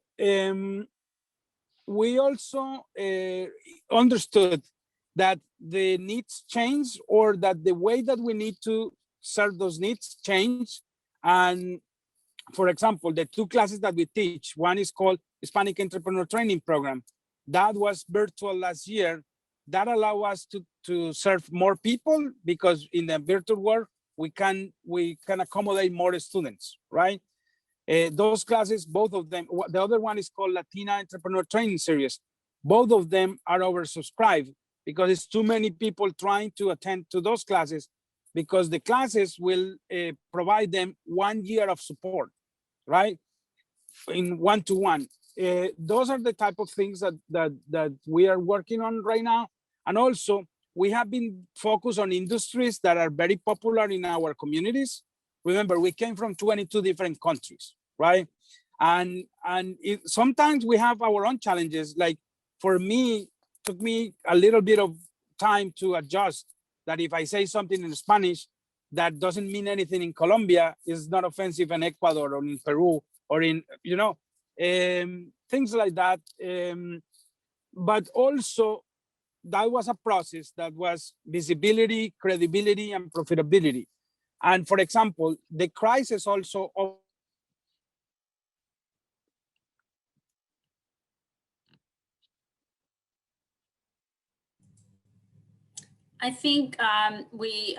G: we also understood that the needs change, or that the way that we need to serve those needs change. And for example, the 2 classes that we teach, one is called Hispanic Entrepreneur Training Program. That was virtual last year. That allow us to serve more people, because in the virtual world, we can accommodate more students, right? Those classes, both of them, the other one is called Latina Entrepreneur Training Series. Both of them are oversubscribed because it's too many people trying to attend to those classes, because the classes will provide them 1 year of support, right? In one-to-one. Those are the type of things that we are working on right now. And also, we have been focused on industries that are very popular in our communities. Remember, we came from 22 different countries, right? And sometimes we have our own challenges. Like for me, it took me a little bit of time to adjust that if I say something in Spanish, that doesn't mean anything in Colombia, is not offensive in Ecuador or in Peru or in, things like that. But also, that was a process that was visibility, credibility, and profitability. And for example, the crisis also
B: I think we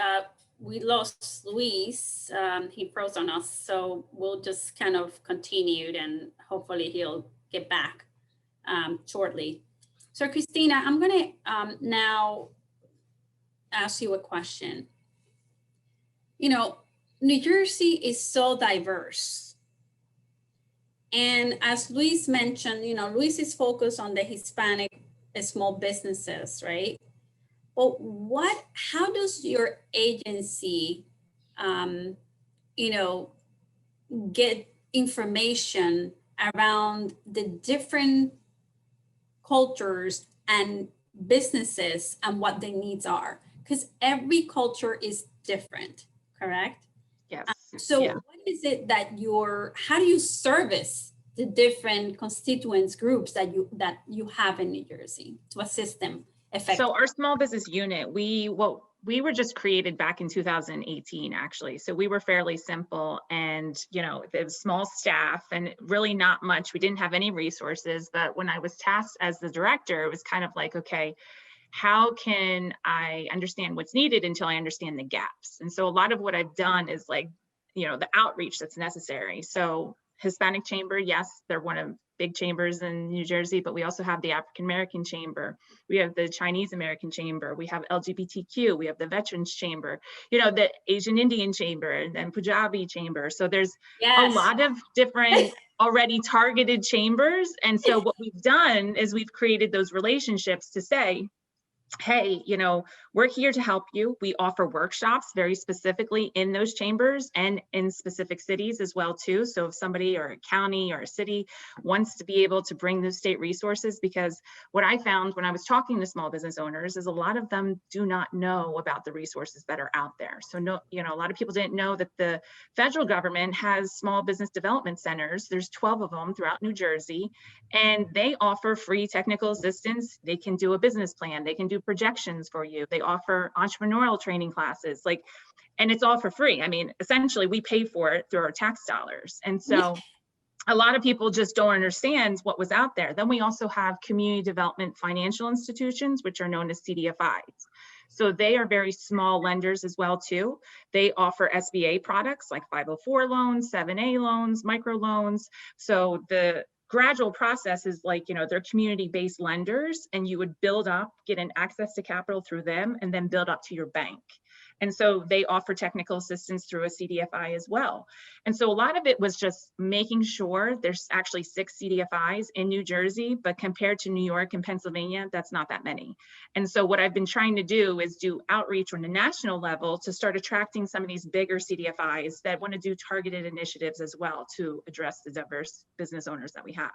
B: lost Luis. He froze on us, so we'll just kind of continue, and hopefully he'll get back shortly. So Christina, I'm going to now ask you a question. you know, New Jersey is so diverse. And as Luis mentioned, you know, Luis is focused on the Hispanic small businesses, right? But how does your agency, you know, get information around the different cultures and businesses and what their needs are? Because every culture is different, correct?
E: Yes.
B: So
E: Yeah.
B: what is it that how do you service the different constituents groups that you have in New Jersey to assist them effectively?
E: So our small business unit, we were just created back in 2018, actually. So we were fairly simple, and you know, there was small staff and really not much. We didn't have any resources, but when I was tasked as the director, it was kind of like, okay, how can I understand what's needed until I understand the gaps? And so a lot of what I've done is like, you know, the outreach that's necessary. So Hispanic Chamber, yes, they're one of big chambers in New Jersey, but we also have the African American Chamber. We have the Chinese American Chamber. We have LGBTQ. We have the Veterans Chamber, you know, the Asian Indian Chamber and then Punjabi Chamber. So there's a lot of different already targeted chambers. And so what we've done is we've created those relationships to say, hey, you know, we're here to help you. We offer workshops very specifically in those chambers and in specific cities as well too. So if somebody or a county or a city wants to be able to bring those state resources, because what I found when I was talking to small business owners is a lot of them do not know about the resources that are out there. So no, you know, a lot of people didn't know that the federal government has small business development centers. There's 12 of them throughout New Jersey, and they offer free technical assistance. They can do a business plan. They can do projections for you. They offer entrepreneurial training classes, like, and it's all for free. I mean, essentially we pay for it through our tax dollars. And so a lot of people just don't understand what was out there. Then we also have community development financial institutions, which are known as CDFIs. So they are very small lenders as well too. They offer SBA products like 504 loans, 7A loans, micro loans. So the gradual process is like, you know, they're community-based lenders, and you would build up, get an access to capital through them, and then build up to your bank. And so they offer technical assistance through a CDFI as well. And so a lot of it was just making sure there's actually 6 CDFIs in New Jersey, but compared to New York and Pennsylvania, that's not that many. And so what I've been trying to do is do outreach on a national level to start attracting some of these bigger CDFIs that want to do targeted initiatives as well to address the diverse business owners that we have.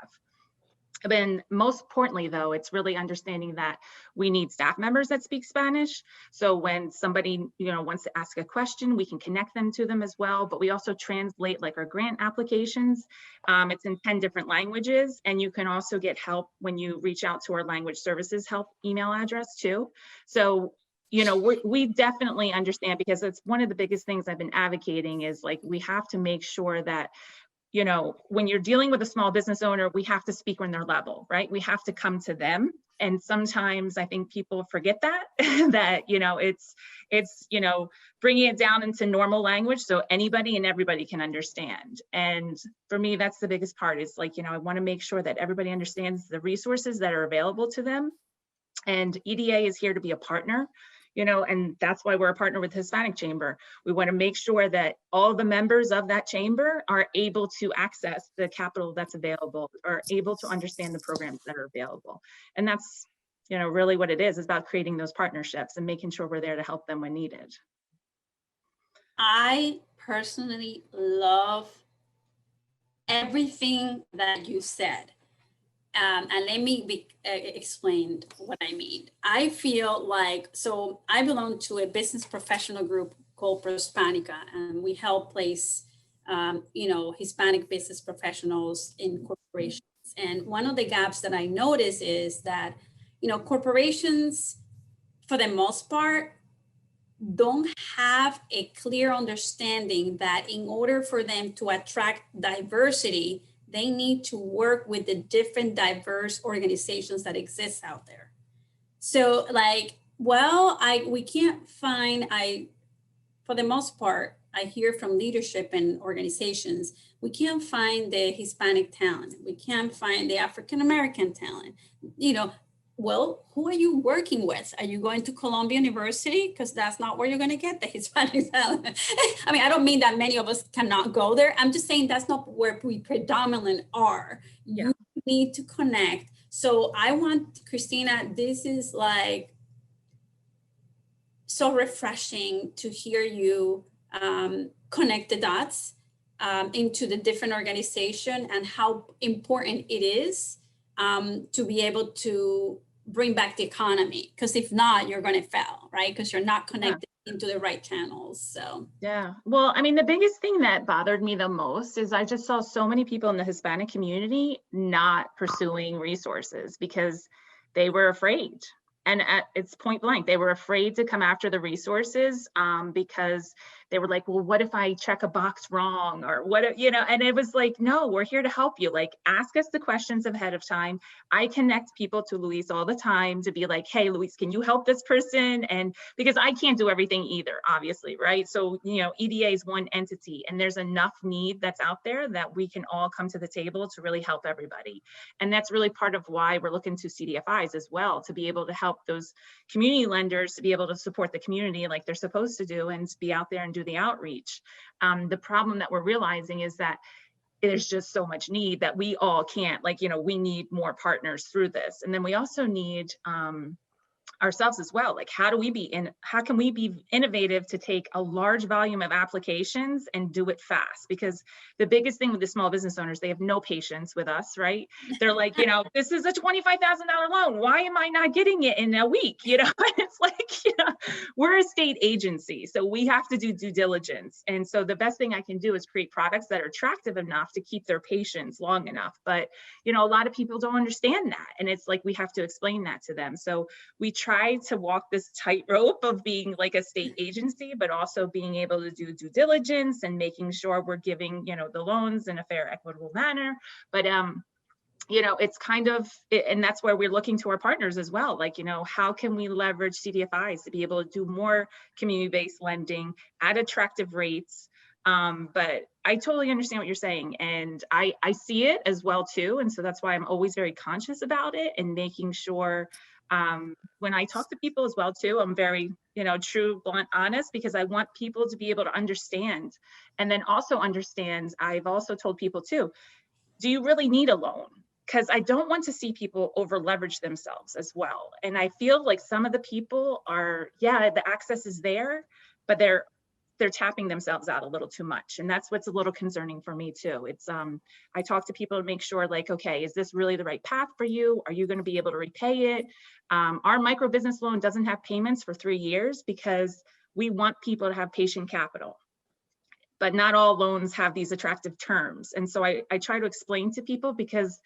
E: And most importantly, though, it's really understanding that we need staff members that speak Spanish. So when somebody, you know, wants to ask a question, we can connect them to them as well. But we also translate like our grant applications. It's in 10 different languages, and you can also get help when you reach out to our language services help email address too. So, you know, we definitely understand, because it's one of the biggest things I've been advocating is like, we have to make sure that, you know, when you're dealing with a small business owner, we have to speak on their level, right? We have to come to them. And sometimes I think people forget that, that, you know, it's, you know, bringing it down into normal language so anybody and everybody can understand. And for me, that's the biggest part, is like, you know, I want to make sure that everybody understands the resources that are available to them. And EDA is here to be a partner. You know, and that's why we're a partner with Hispanic Chamber. We want to make sure that all the members of that chamber are able to access the capital that's available, are able to understand the programs that are available. And that's, you know, really what it is about creating those partnerships and making sure we're there to help them when needed.
B: I personally love everything that you said. And let me explain what I mean. I feel like, so I belong to a business professional group called Prospanica, and we help place, you know, Hispanic business professionals in corporations. And one of the gaps that I notice is that, you know, corporations, for the most part, don't have a clear understanding that in order for them to attract diversity, they need to work with the different diverse organizations that exist out there. So like, well, we can't find, for the most part, I hear from leadership and organizations, we can't find the Hispanic talent. We can't find the African-American talent. You know, well, who are you working with? Are you going to Columbia University? Because that's not where you're going to get the Hispanics. I mean, I don't mean that many of us cannot go there. I'm just saying that's not where we predominantly are. You need to connect. So I want, Christina, this is like so refreshing to hear you connect the dots into the different organization and how important it is to be able to bring back the economy. Because if not, you're going to fail, right? Because you're not connected into the right channels. So
E: yeah, well, I mean, the biggest thing that bothered me the most is I just saw so many people in the Hispanic community not pursuing resources because they were afraid. And it's point blank, they were afraid to come after the resources because they were like, well, what if I check a box wrong or what, you know, and it was like, no, we're here to help you. Like, ask us the questions ahead of time. I connect people to Luis all the time to be like, hey, Luis, can you help this person? And because I can't do everything either, obviously, right? So, you know, EDA is one entity and there's enough need that's out there that we can all come to the table to really help everybody. And that's really part of why we're looking to CDFIs as well, to be able to help those community lenders to be able to support the community like they're supposed to do and to be out there and do the outreach. The problem that we're realizing is that there's just so much need that we all can't, like, you know, we need more partners through this. And then we also need ourselves as well. Like, how can we be innovative to take a large volume of applications and do it fast? Because the biggest thing with the small business owners, they have no patience with us, right? They're like, you know, this is a $25,000 loan. Why am I not getting it in a week? You know, it's like, you know, we're a state agency, so we have to do due diligence. And so the best thing I can do is create products that are attractive enough to keep their patience long enough. But, you know, a lot of people don't understand that. And it's like, we have to explain that to them. So we try to walk this tightrope of being like a state agency, but also being able to do due diligence and making sure we're giving, you know, the loans in a fair, equitable manner. But, you know, it's kind of, and that's where we're looking to our partners as well. Like, you know, how can we leverage CDFIs to be able to do more community-based lending at attractive rates? But I totally understand what you're saying. And I see it as well too. And so that's why I'm always very conscious about it and making sure when I talk to people as well too, I'm very, you know, true, blunt, honest, because I want people to be able to understand. And then also understand, I've also told people too, do you really need a loan? Because I don't want to see people over leverage themselves as well. And I feel like some of the people are, yeah, the access is there, but they're tapping themselves out a little too much. And that's what's a little concerning for me too. It's, I talk to people to make sure like, okay, is this really the right path for you? Are you going to be able to repay it? Our micro business loan doesn't have payments for 3 years because we want people to have patient capital. But not all loans have these attractive terms. And so I try to explain to people because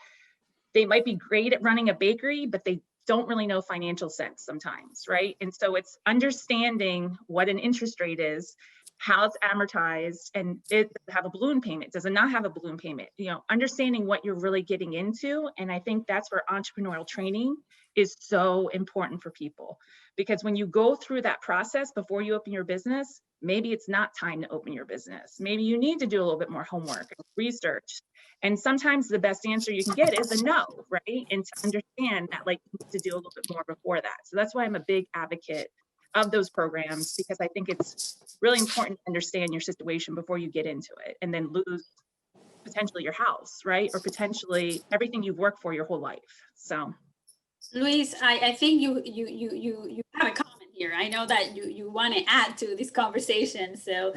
E: they might be great at running a bakery, but they don't really know financial sense sometimes, right? And so it's understanding what an interest rate is, how it's amortized, and it does have a balloon payment, does it not have a balloon payment? You know, understanding what you're really getting into. And I think that's where entrepreneurial training is so important for people. Because when you go through that process before you open your business, maybe it's not time to open your business. Maybe you need to do a little bit more homework, research. And sometimes the best answer you can get is a no, right? And to understand that, like, you need to do a little bit more before that. So that's why I'm a big advocate of those programs, because I think it's really important to understand your situation before you get into it and then lose potentially your house, right? Or potentially everything you've worked for your whole life. So,
B: Luis, I think you have a comment here. I know that you want to add to this conversation. So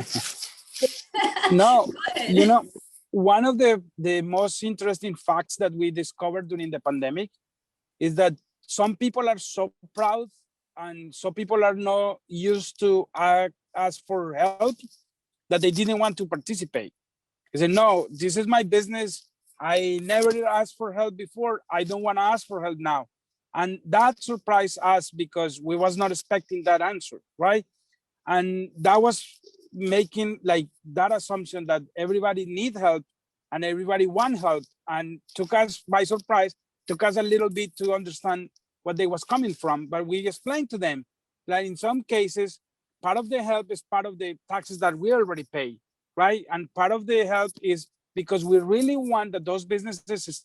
G: no, you know, one of the most interesting facts that we discovered during the pandemic is that some people are so proud and some people are not used to ask for help that they didn't want to participate. They said, no, this is my business. I never asked for help before. I don't want to ask for help now. And that surprised us because we was not expecting that answer, right? And that was making like that assumption that everybody need help and everybody want help, and took us by surprise, took us a little bit to understand what they was coming from. But we explained to them that in some cases, part of the help is part of the taxes that we already pay, right? And part of the help is because we really want that those businesses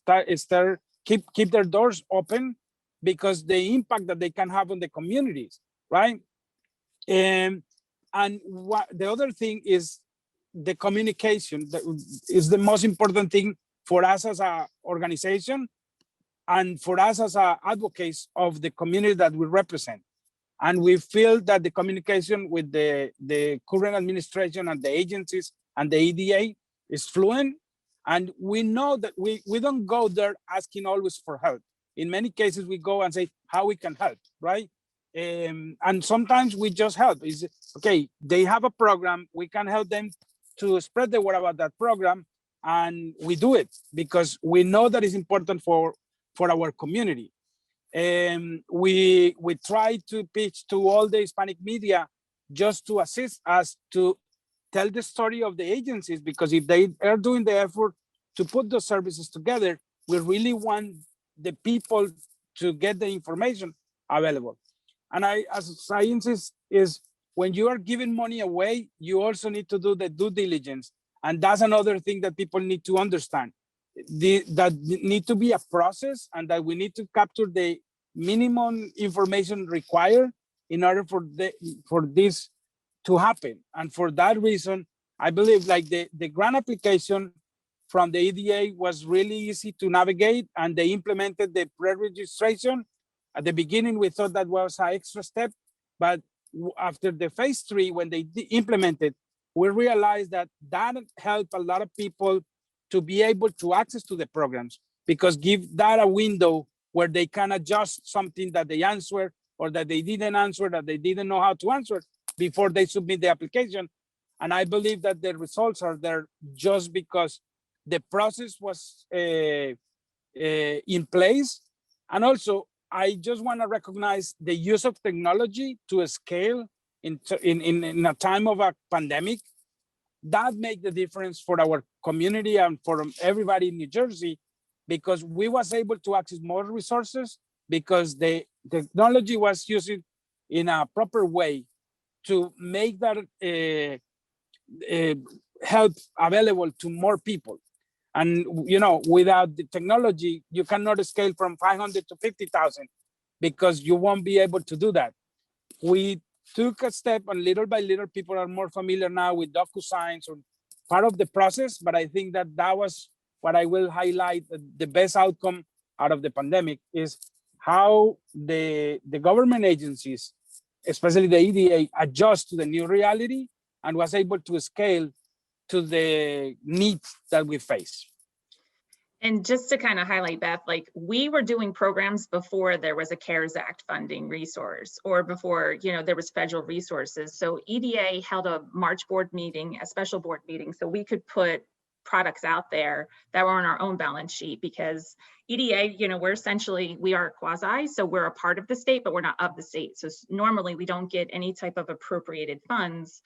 G: keep their doors open because the impact that they can have on the communities, right? And what the other thing is the communication that is the most important thing for us as an organization and for us as advocates of the community that we represent. And we feel that the communication with the current administration and the agencies and the EDA is fluent. And we know that we don't go there asking always for help. In many cases, we go and say how we can help, right? And sometimes we just help. Is okay, they have a program, we can help them to spread the word about that program. And we do it because we know that it's important for our community. We try to pitch to all the Hispanic media just to assist us to tell the story of the agencies, because if they are doing the effort to put those services together, we really want the people to get the information available. And as science is when you are giving money away, you also need to do the due diligence. And that's another thing that people need to understand. That need to be a process, and that we need to capture the minimum information required in order for this to happen. And for that reason, I believe like the grant application from the EDA was really easy to navigate, and they implemented the pre-registration. At the beginning, we thought that was an extra step, but after the phase 3, when they implemented, we realized that helped a lot of people to be able to access to the programs, because give that a window where they can adjust something that they answer or that they didn't answer, that they didn't know how to answer before they submit the application. And I believe that the results are there just because the process was in place. And also, I just want to recognize the use of technology to scale in a time of a pandemic. That make the difference for our community and for everybody in New Jersey, because we was able to access more resources because the technology was used in a proper way to make that help available to more people. And without the technology, you cannot scale from 500 to 50,000 because you won't be able to do that. We took a step, and little by little, people are more familiar now with DocuSigns or part of the process. But I think that was what I will highlight. The best outcome out of the pandemic is how the government agencies, especially the EDA, adjust to the new reality and was able to scale to the needs that we face.
E: And just to kind of highlight, Beth, like we were doing programs before there was a CARES Act funding resource, or before, there was federal resources. So EDA held a March board meeting, a special board meeting, so we could put products out there that were on our own balance sheet, because EDA, we are quasi, so we're a part of the state, but we're not of the state. So normally we don't get any type of appropriated funds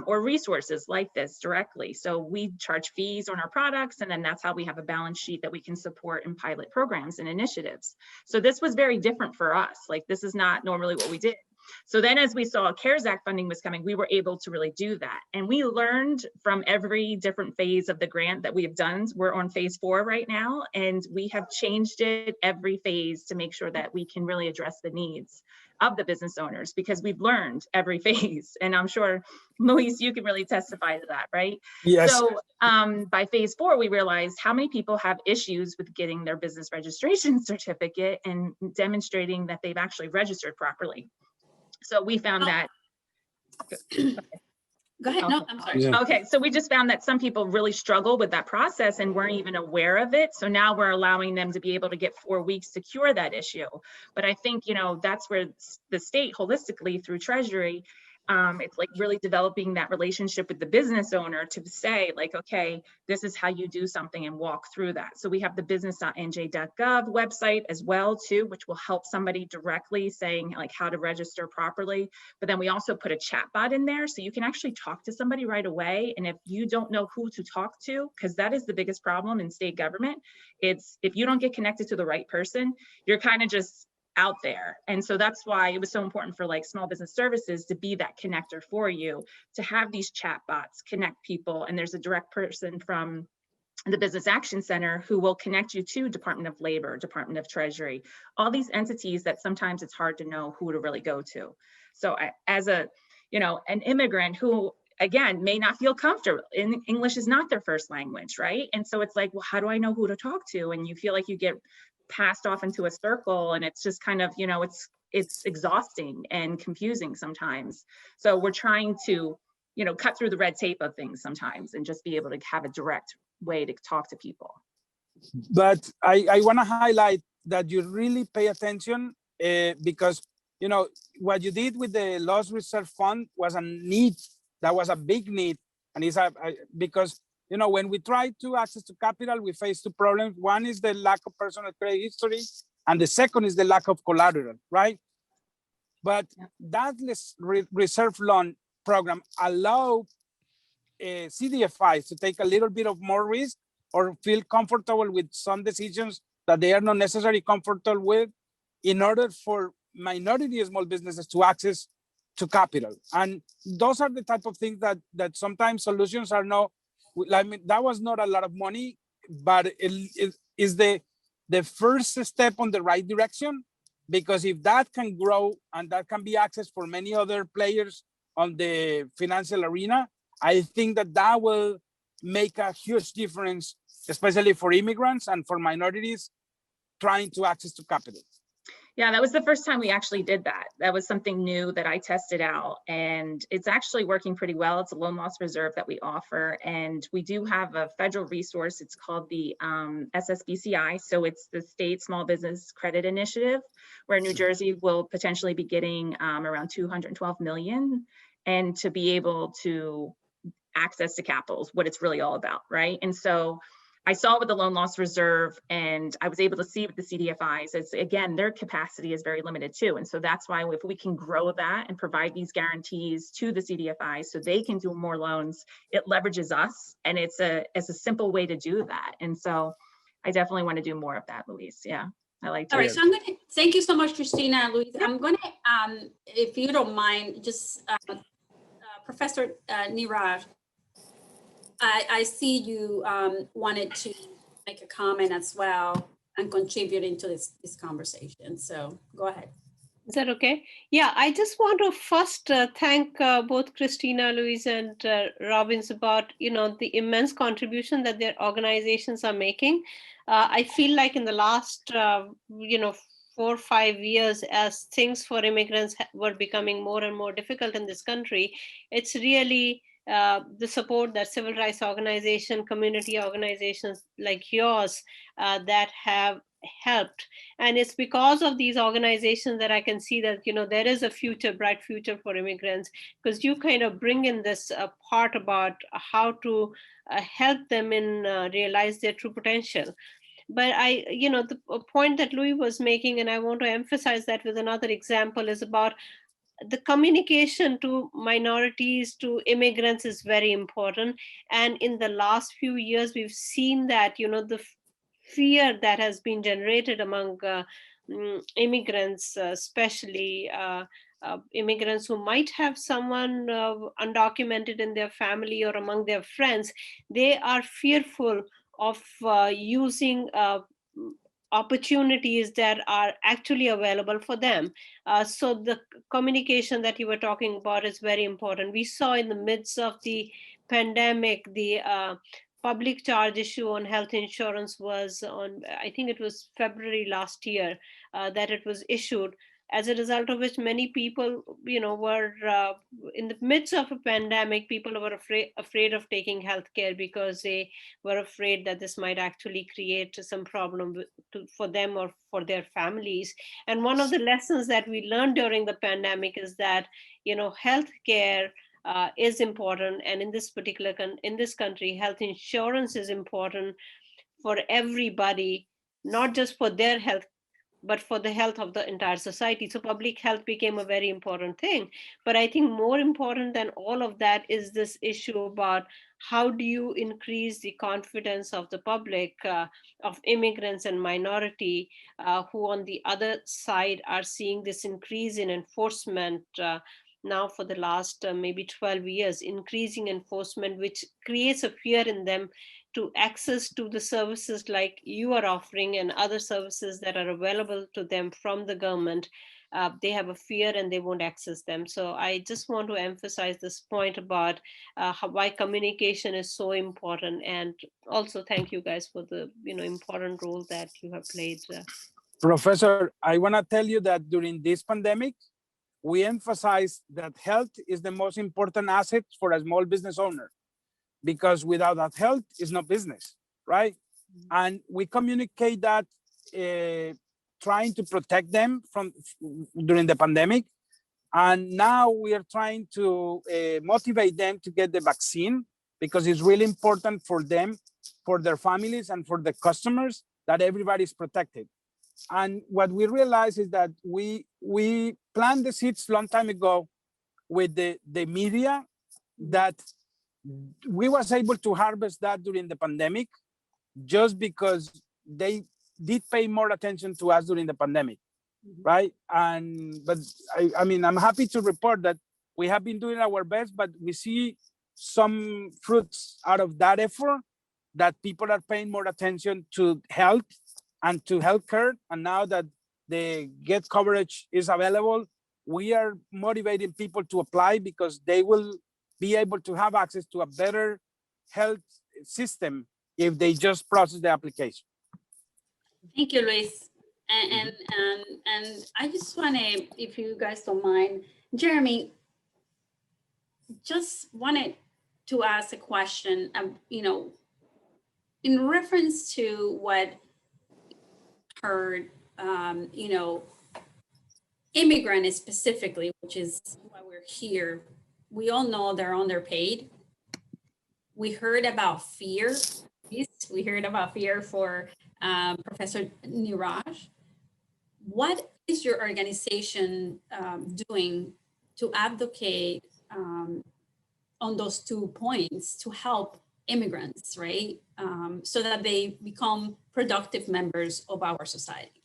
E: or resources like this directly. So we charge fees on our products, and then that's how we have a balance sheet that we can support in pilot programs and initiatives. So this was very different for us. Like, this is not normally what we did. So then as we saw CARES Act funding was coming, we were able to really do that. And we learned from every different phase of the grant that we have done. We're on phase 4 right now, and we have changed it every phase to make sure that we can really address the needs of the business owners, because we've learned every phase. And I'm sure, Luis, you can really testify to that, right?
G: Yes.
E: So by phase 4, we realized how many people have issues with getting their business registration certificate and demonstrating that they've actually registered properly. So we found that.
B: Go ahead. No, I'm sorry.
G: Yeah.
E: Okay, so we just found that some people really struggle with that process and weren't even aware of it. So now we're allowing them to be able to get 4 weeks to cure that issue. But I think, that's where the state holistically through Treasury, it's like really developing that relationship with the business owner to say like, okay, this is how you do something, and walk through that. So we have the business.nj.gov website as well too, which will help somebody directly saying like how to register properly. But then we also put a chat bot in there, so you can actually talk to somebody right away. And if you don't know who to talk to, because that is the biggest problem in state government, it's if you don't get connected to the right person, you're kind of just out there. And so that's why it was so important for like small business services to be that connector for you, to have these chat bots connect people. And there's a direct person from the Business Action Center, who will connect you to Department of Labor, Department of Treasury, all these entities that sometimes it's hard to know who to really go to. So as a, an immigrant who, again, may not feel comfortable, English is not their first language, right? And so it's like, well, how do I know who to talk to? And you feel like you get passed off into a circle, and it's just kind of, it's exhausting and confusing sometimes. So we're trying to, cut through the red tape of things sometimes and just be able to have a direct way to talk to people.
G: But I want to highlight that you really pay attention because, what you did with the loss reserve fund was a need. That was a big need. And it's because, when we try to access to capital, we face two problems. One is the lack of personal credit history, and the second is the lack of collateral, right? But that reserve loan program allow CDFIs to take a little bit of more risk or feel comfortable with some decisions that they are not necessarily comfortable with, in order for minority small businesses to access to capital. And those are the type of things that sometimes solutions are not, I mean, that was not a lot of money, but it is the first step on the right direction. Because if that can grow and that can be accessed for many other players on the financial arena, I think that will make a huge difference, especially for immigrants and for minorities trying to access to capital.
E: Yeah, that was the first time we actually did that. That was something new that I tested out, and it's actually working pretty well. It's a loan loss reserve that we offer, and we do have a federal resource. It's called the SSBCI, so it's the State Small Business Credit Initiative, where New Jersey will potentially be getting around 212 million, and to be able to access to capital is what it's really all about, right? And so I saw with the loan loss reserve, and I was able to see with the CDFIs, it's, again, their capacity is very limited too. And so that's why if we can grow that and provide these guarantees to the CDFIs so they can do more loans, it leverages us, and it's a simple way to do that. And so I definitely want to do more of that, Luis. Yeah, I like to.
B: All right, so I'm going to, thank you so much, Christina, Luis. I'm going to, if you don't mind, just Professor Niraj, I see you wanted to make a comment as well and contribute into this conversation. So go ahead.
D: Is that okay? Yeah, I just want to first thank both Christina, Luis, and Robbins about, the immense contribution that their organizations are making. I feel like in the last, 4 or 5 years, as things for immigrants were becoming more and more difficult in this country, it's really the support that civil rights organizations, community organizations like yours that have helped. And it's because of these organizations that I can see that, there is a future, bright future for immigrants, because you kind of bring in this part about how to help them in realize their true potential. But the point that Louis was making, and I want to emphasize that with another example, is about the communication to minorities, to immigrants is very important. And in the last few years, we've seen that, the fear that has been generated among immigrants, especially immigrants who might have someone undocumented in their family or among their friends, they are fearful of using opportunities that are actually available for them. So the communication that you were talking about is very important. We saw in the midst of the pandemic, the public charge issue on health insurance was on, I think it was February last year, that it was issued, as a result of which many people, were in the midst of a pandemic, people were afraid of taking healthcare because they were afraid that this might actually create some problem for them or for their families. And one of the lessons that we learned during the pandemic is that, healthcare is important. And in this particular, in this country, health insurance is important for everybody, not just for their health, but for the health of the entire society. So public health became a very important thing. But I think more important than all of that is this issue about how do you increase the confidence of the public, of immigrants and minority, who on the other side are seeing this increase in enforcement now for the last maybe 12 years, increasing enforcement, which creates a fear in them to access to the services like you are offering and other services that are available to them from the government, they have a fear and they won't access them. So I just want to emphasize this point about why communication is so important. And also thank you guys for the important role that you have played.
G: Professor, I want to tell you that during this pandemic, we emphasize that health is the most important asset for a small business owner, because without that health is no business, right? And we communicate that trying to protect them from during the pandemic. And now we are trying to motivate them to get the vaccine, because it's really important for them, for their families, and for the customers that everybody is protected. And what we realize is that we planted the seeds long time ago with the media, that we was able to harvest that during the pandemic, just because they did pay more attention to us during the pandemic, right? But I mean, I'm happy to report that we have been doing our best, but we see some fruits out of that effort, that people are paying more attention to health and to healthcare. And now that the Get coverage is available, we are motivating people to apply, because they will be able to have access to a better health system if they just process the application.
B: Thank you, Luis. And I just want to, if you guys don't mind, Jeremy, just wanted to ask a question, in reference to what heard, immigrant specifically, which is why we're here. We all know they're underpaid. We heard about fear. We heard about fear for Professor Niraj. What is your organization doing to advocate on those 2 points to help immigrants, right? So that they become productive members of our society?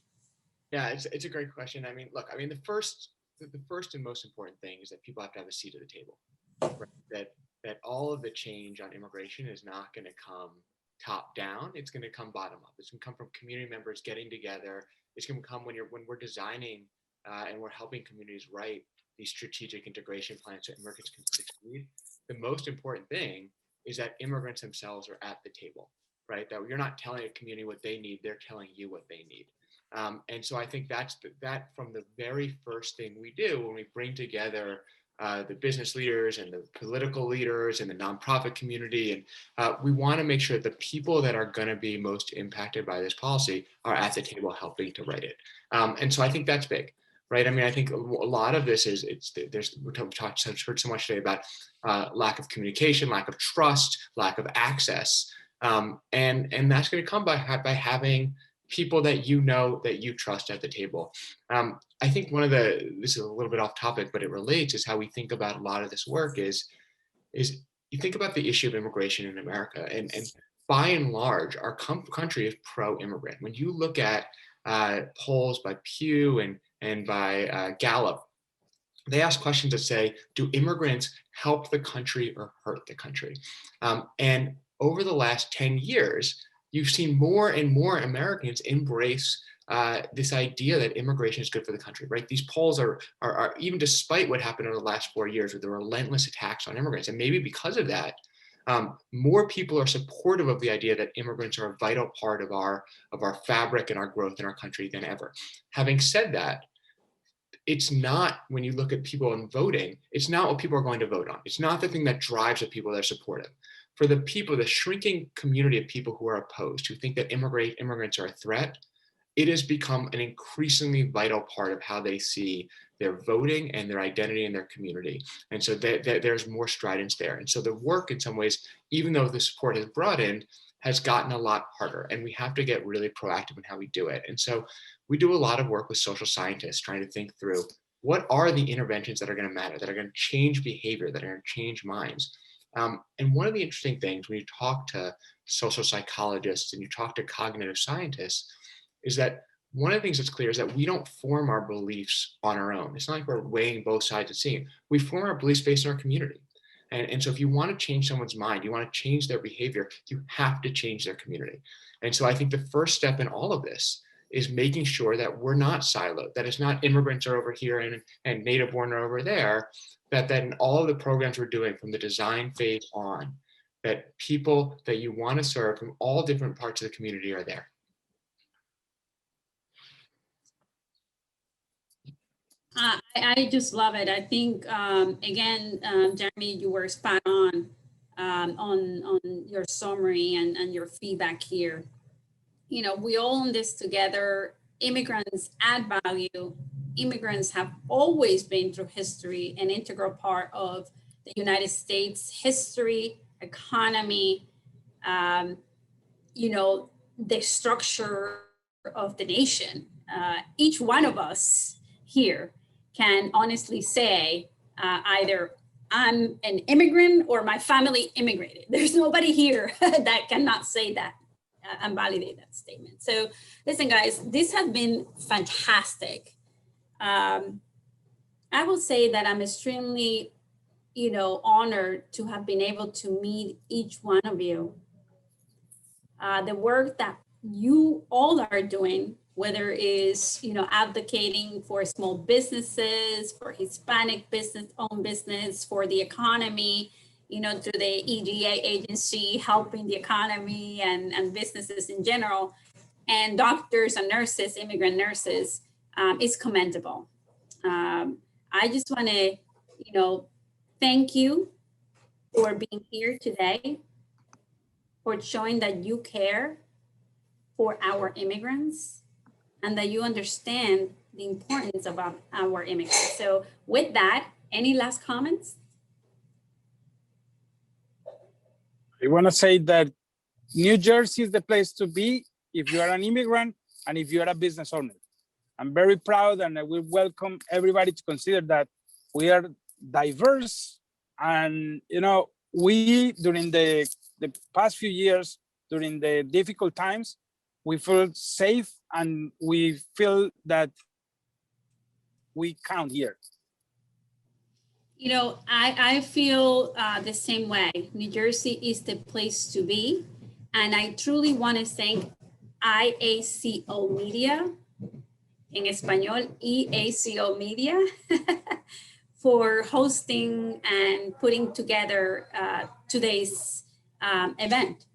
C: Yeah, it's a great question. I mean, look, the first and most important thing is that people have to have a seat at the table. Right? That all of the change on immigration is not going to come top down. It's going to come bottom up. It's going to come from community members getting together. It's going to come when we're designing and we're helping communities write these strategic integration plans so immigrants can succeed. The most important thing is that immigrants themselves are at the table, right? That you're not telling a community what they need, they're telling you what they need. And so I think that from the very first thing we do when we bring together the business leaders and the political leaders and the nonprofit community, and we want to make sure that the people that are going to be most impacted by this policy are at the table helping to write it. And so I think that's big, right? I mean, I think a lot of this is we've heard so much today about lack of communication, lack of trust, lack of access, and that's going to come by having people that that you trust at the table. I think this is a little bit off topic, but it relates, is how we think about a lot of this work is you think about the issue of immigration in America, and by and large, our country is pro-immigrant. When you look at polls by Pew and by Gallup, they ask questions that say, do immigrants help the country or hurt the country? And over the last 10 years, you've seen more and more Americans embrace this idea that immigration is good for the country, right? These polls are even despite what happened over the last 4 years with the relentless attacks on immigrants. And maybe because of that, more people are supportive of the idea that immigrants are a vital part of our fabric and our growth in our country than ever. Having said that, it's not, when you look at people in voting, it's not what people are going to vote on. It's not the thing that drives the people that are supportive. For the people, the shrinking community of people who are opposed, who think that immigrants are a threat, it has become an increasingly vital part of how they see their voting and their identity in their community. And so there's more stridence there. And so the work, in some ways, even though the support has broadened, has gotten a lot harder. And we have to get really proactive in how we do it. And so we do a lot of work with social scientists trying to think through what are the interventions that are going to matter, that are going to change behavior, that are going to change minds. And one of the interesting things when you talk to social psychologists and you talk to cognitive scientists is that one of the things that's clear is that we don't form our beliefs on our own. It's not like we're weighing both sides and seeing. We form our beliefs based on our community. And so if you want to change someone's mind, you want to change their behavior, you have to change their community. And so I think the first step in all of this is making sure that we're not siloed, that it's not immigrants are over here and native born are over there, that in all of the programs we're doing from the design phase on, that people that you want to serve from all different parts of the community are there.
B: I just love it. I think, again, Jeremy, you were spot on your summary and your feedback here. You know, we all in this together. Immigrants add value. Immigrants have always been through history an integral part of the United States history, economy, you know, the structure of the nation. Each one of us here can honestly say either I'm an immigrant or my family immigrated. There's nobody here that cannot say that and validate that statement. So listen, guys, this has been fantastic. I will say that I'm extremely, you know, honored to have been able to meet each one of you. The work that you all are doing, whether it is, you know, advocating for small businesses, for Hispanic business-owned business, for the economy, you know, through the EDA agency, helping the economy and businesses in general, and doctors and nurses, immigrant nurses, is commendable. I just want to, you know, thank you for being here today, for showing that you care for our immigrants and that you understand the importance of our immigrants. So with that, any last comments?
G: I want to say that New Jersey is the place to be if you are an immigrant and if you are a business owner. I'm very proud, and I will welcome everybody to consider that we are diverse. And, you know, we, during the past few years, during the difficult times, we feel safe and we feel that we count here.
B: You know, I feel the same way. New Jersey is the place to be. And I truly want to thank IACO Media, en español, EACO Media, for hosting and putting together today's event.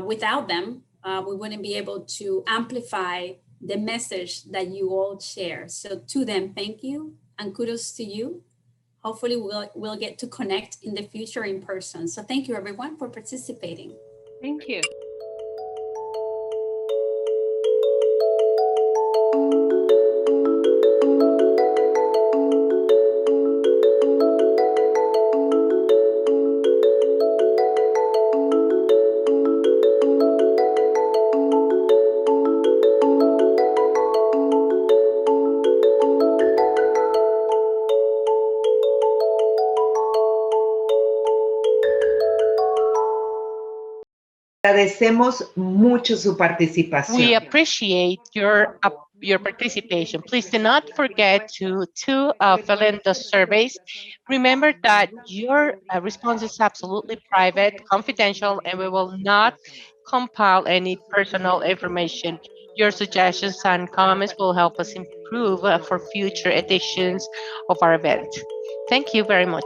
B: Without them, we wouldn't be able to amplify the message that you all share. So to them, thank you and kudos to you. Hopefully we'll get to connect in the future in person. So thank you everyone for participating.
D: Thank you.
H: Agradecemos mucho su participación.
I: We appreciate your participation. Please do not forget to fill in the surveys. Remember that your response is absolutely private, confidential, and we will not compile any personal information. Your suggestions and comments will help us improve for future editions of our event. Thank you very much.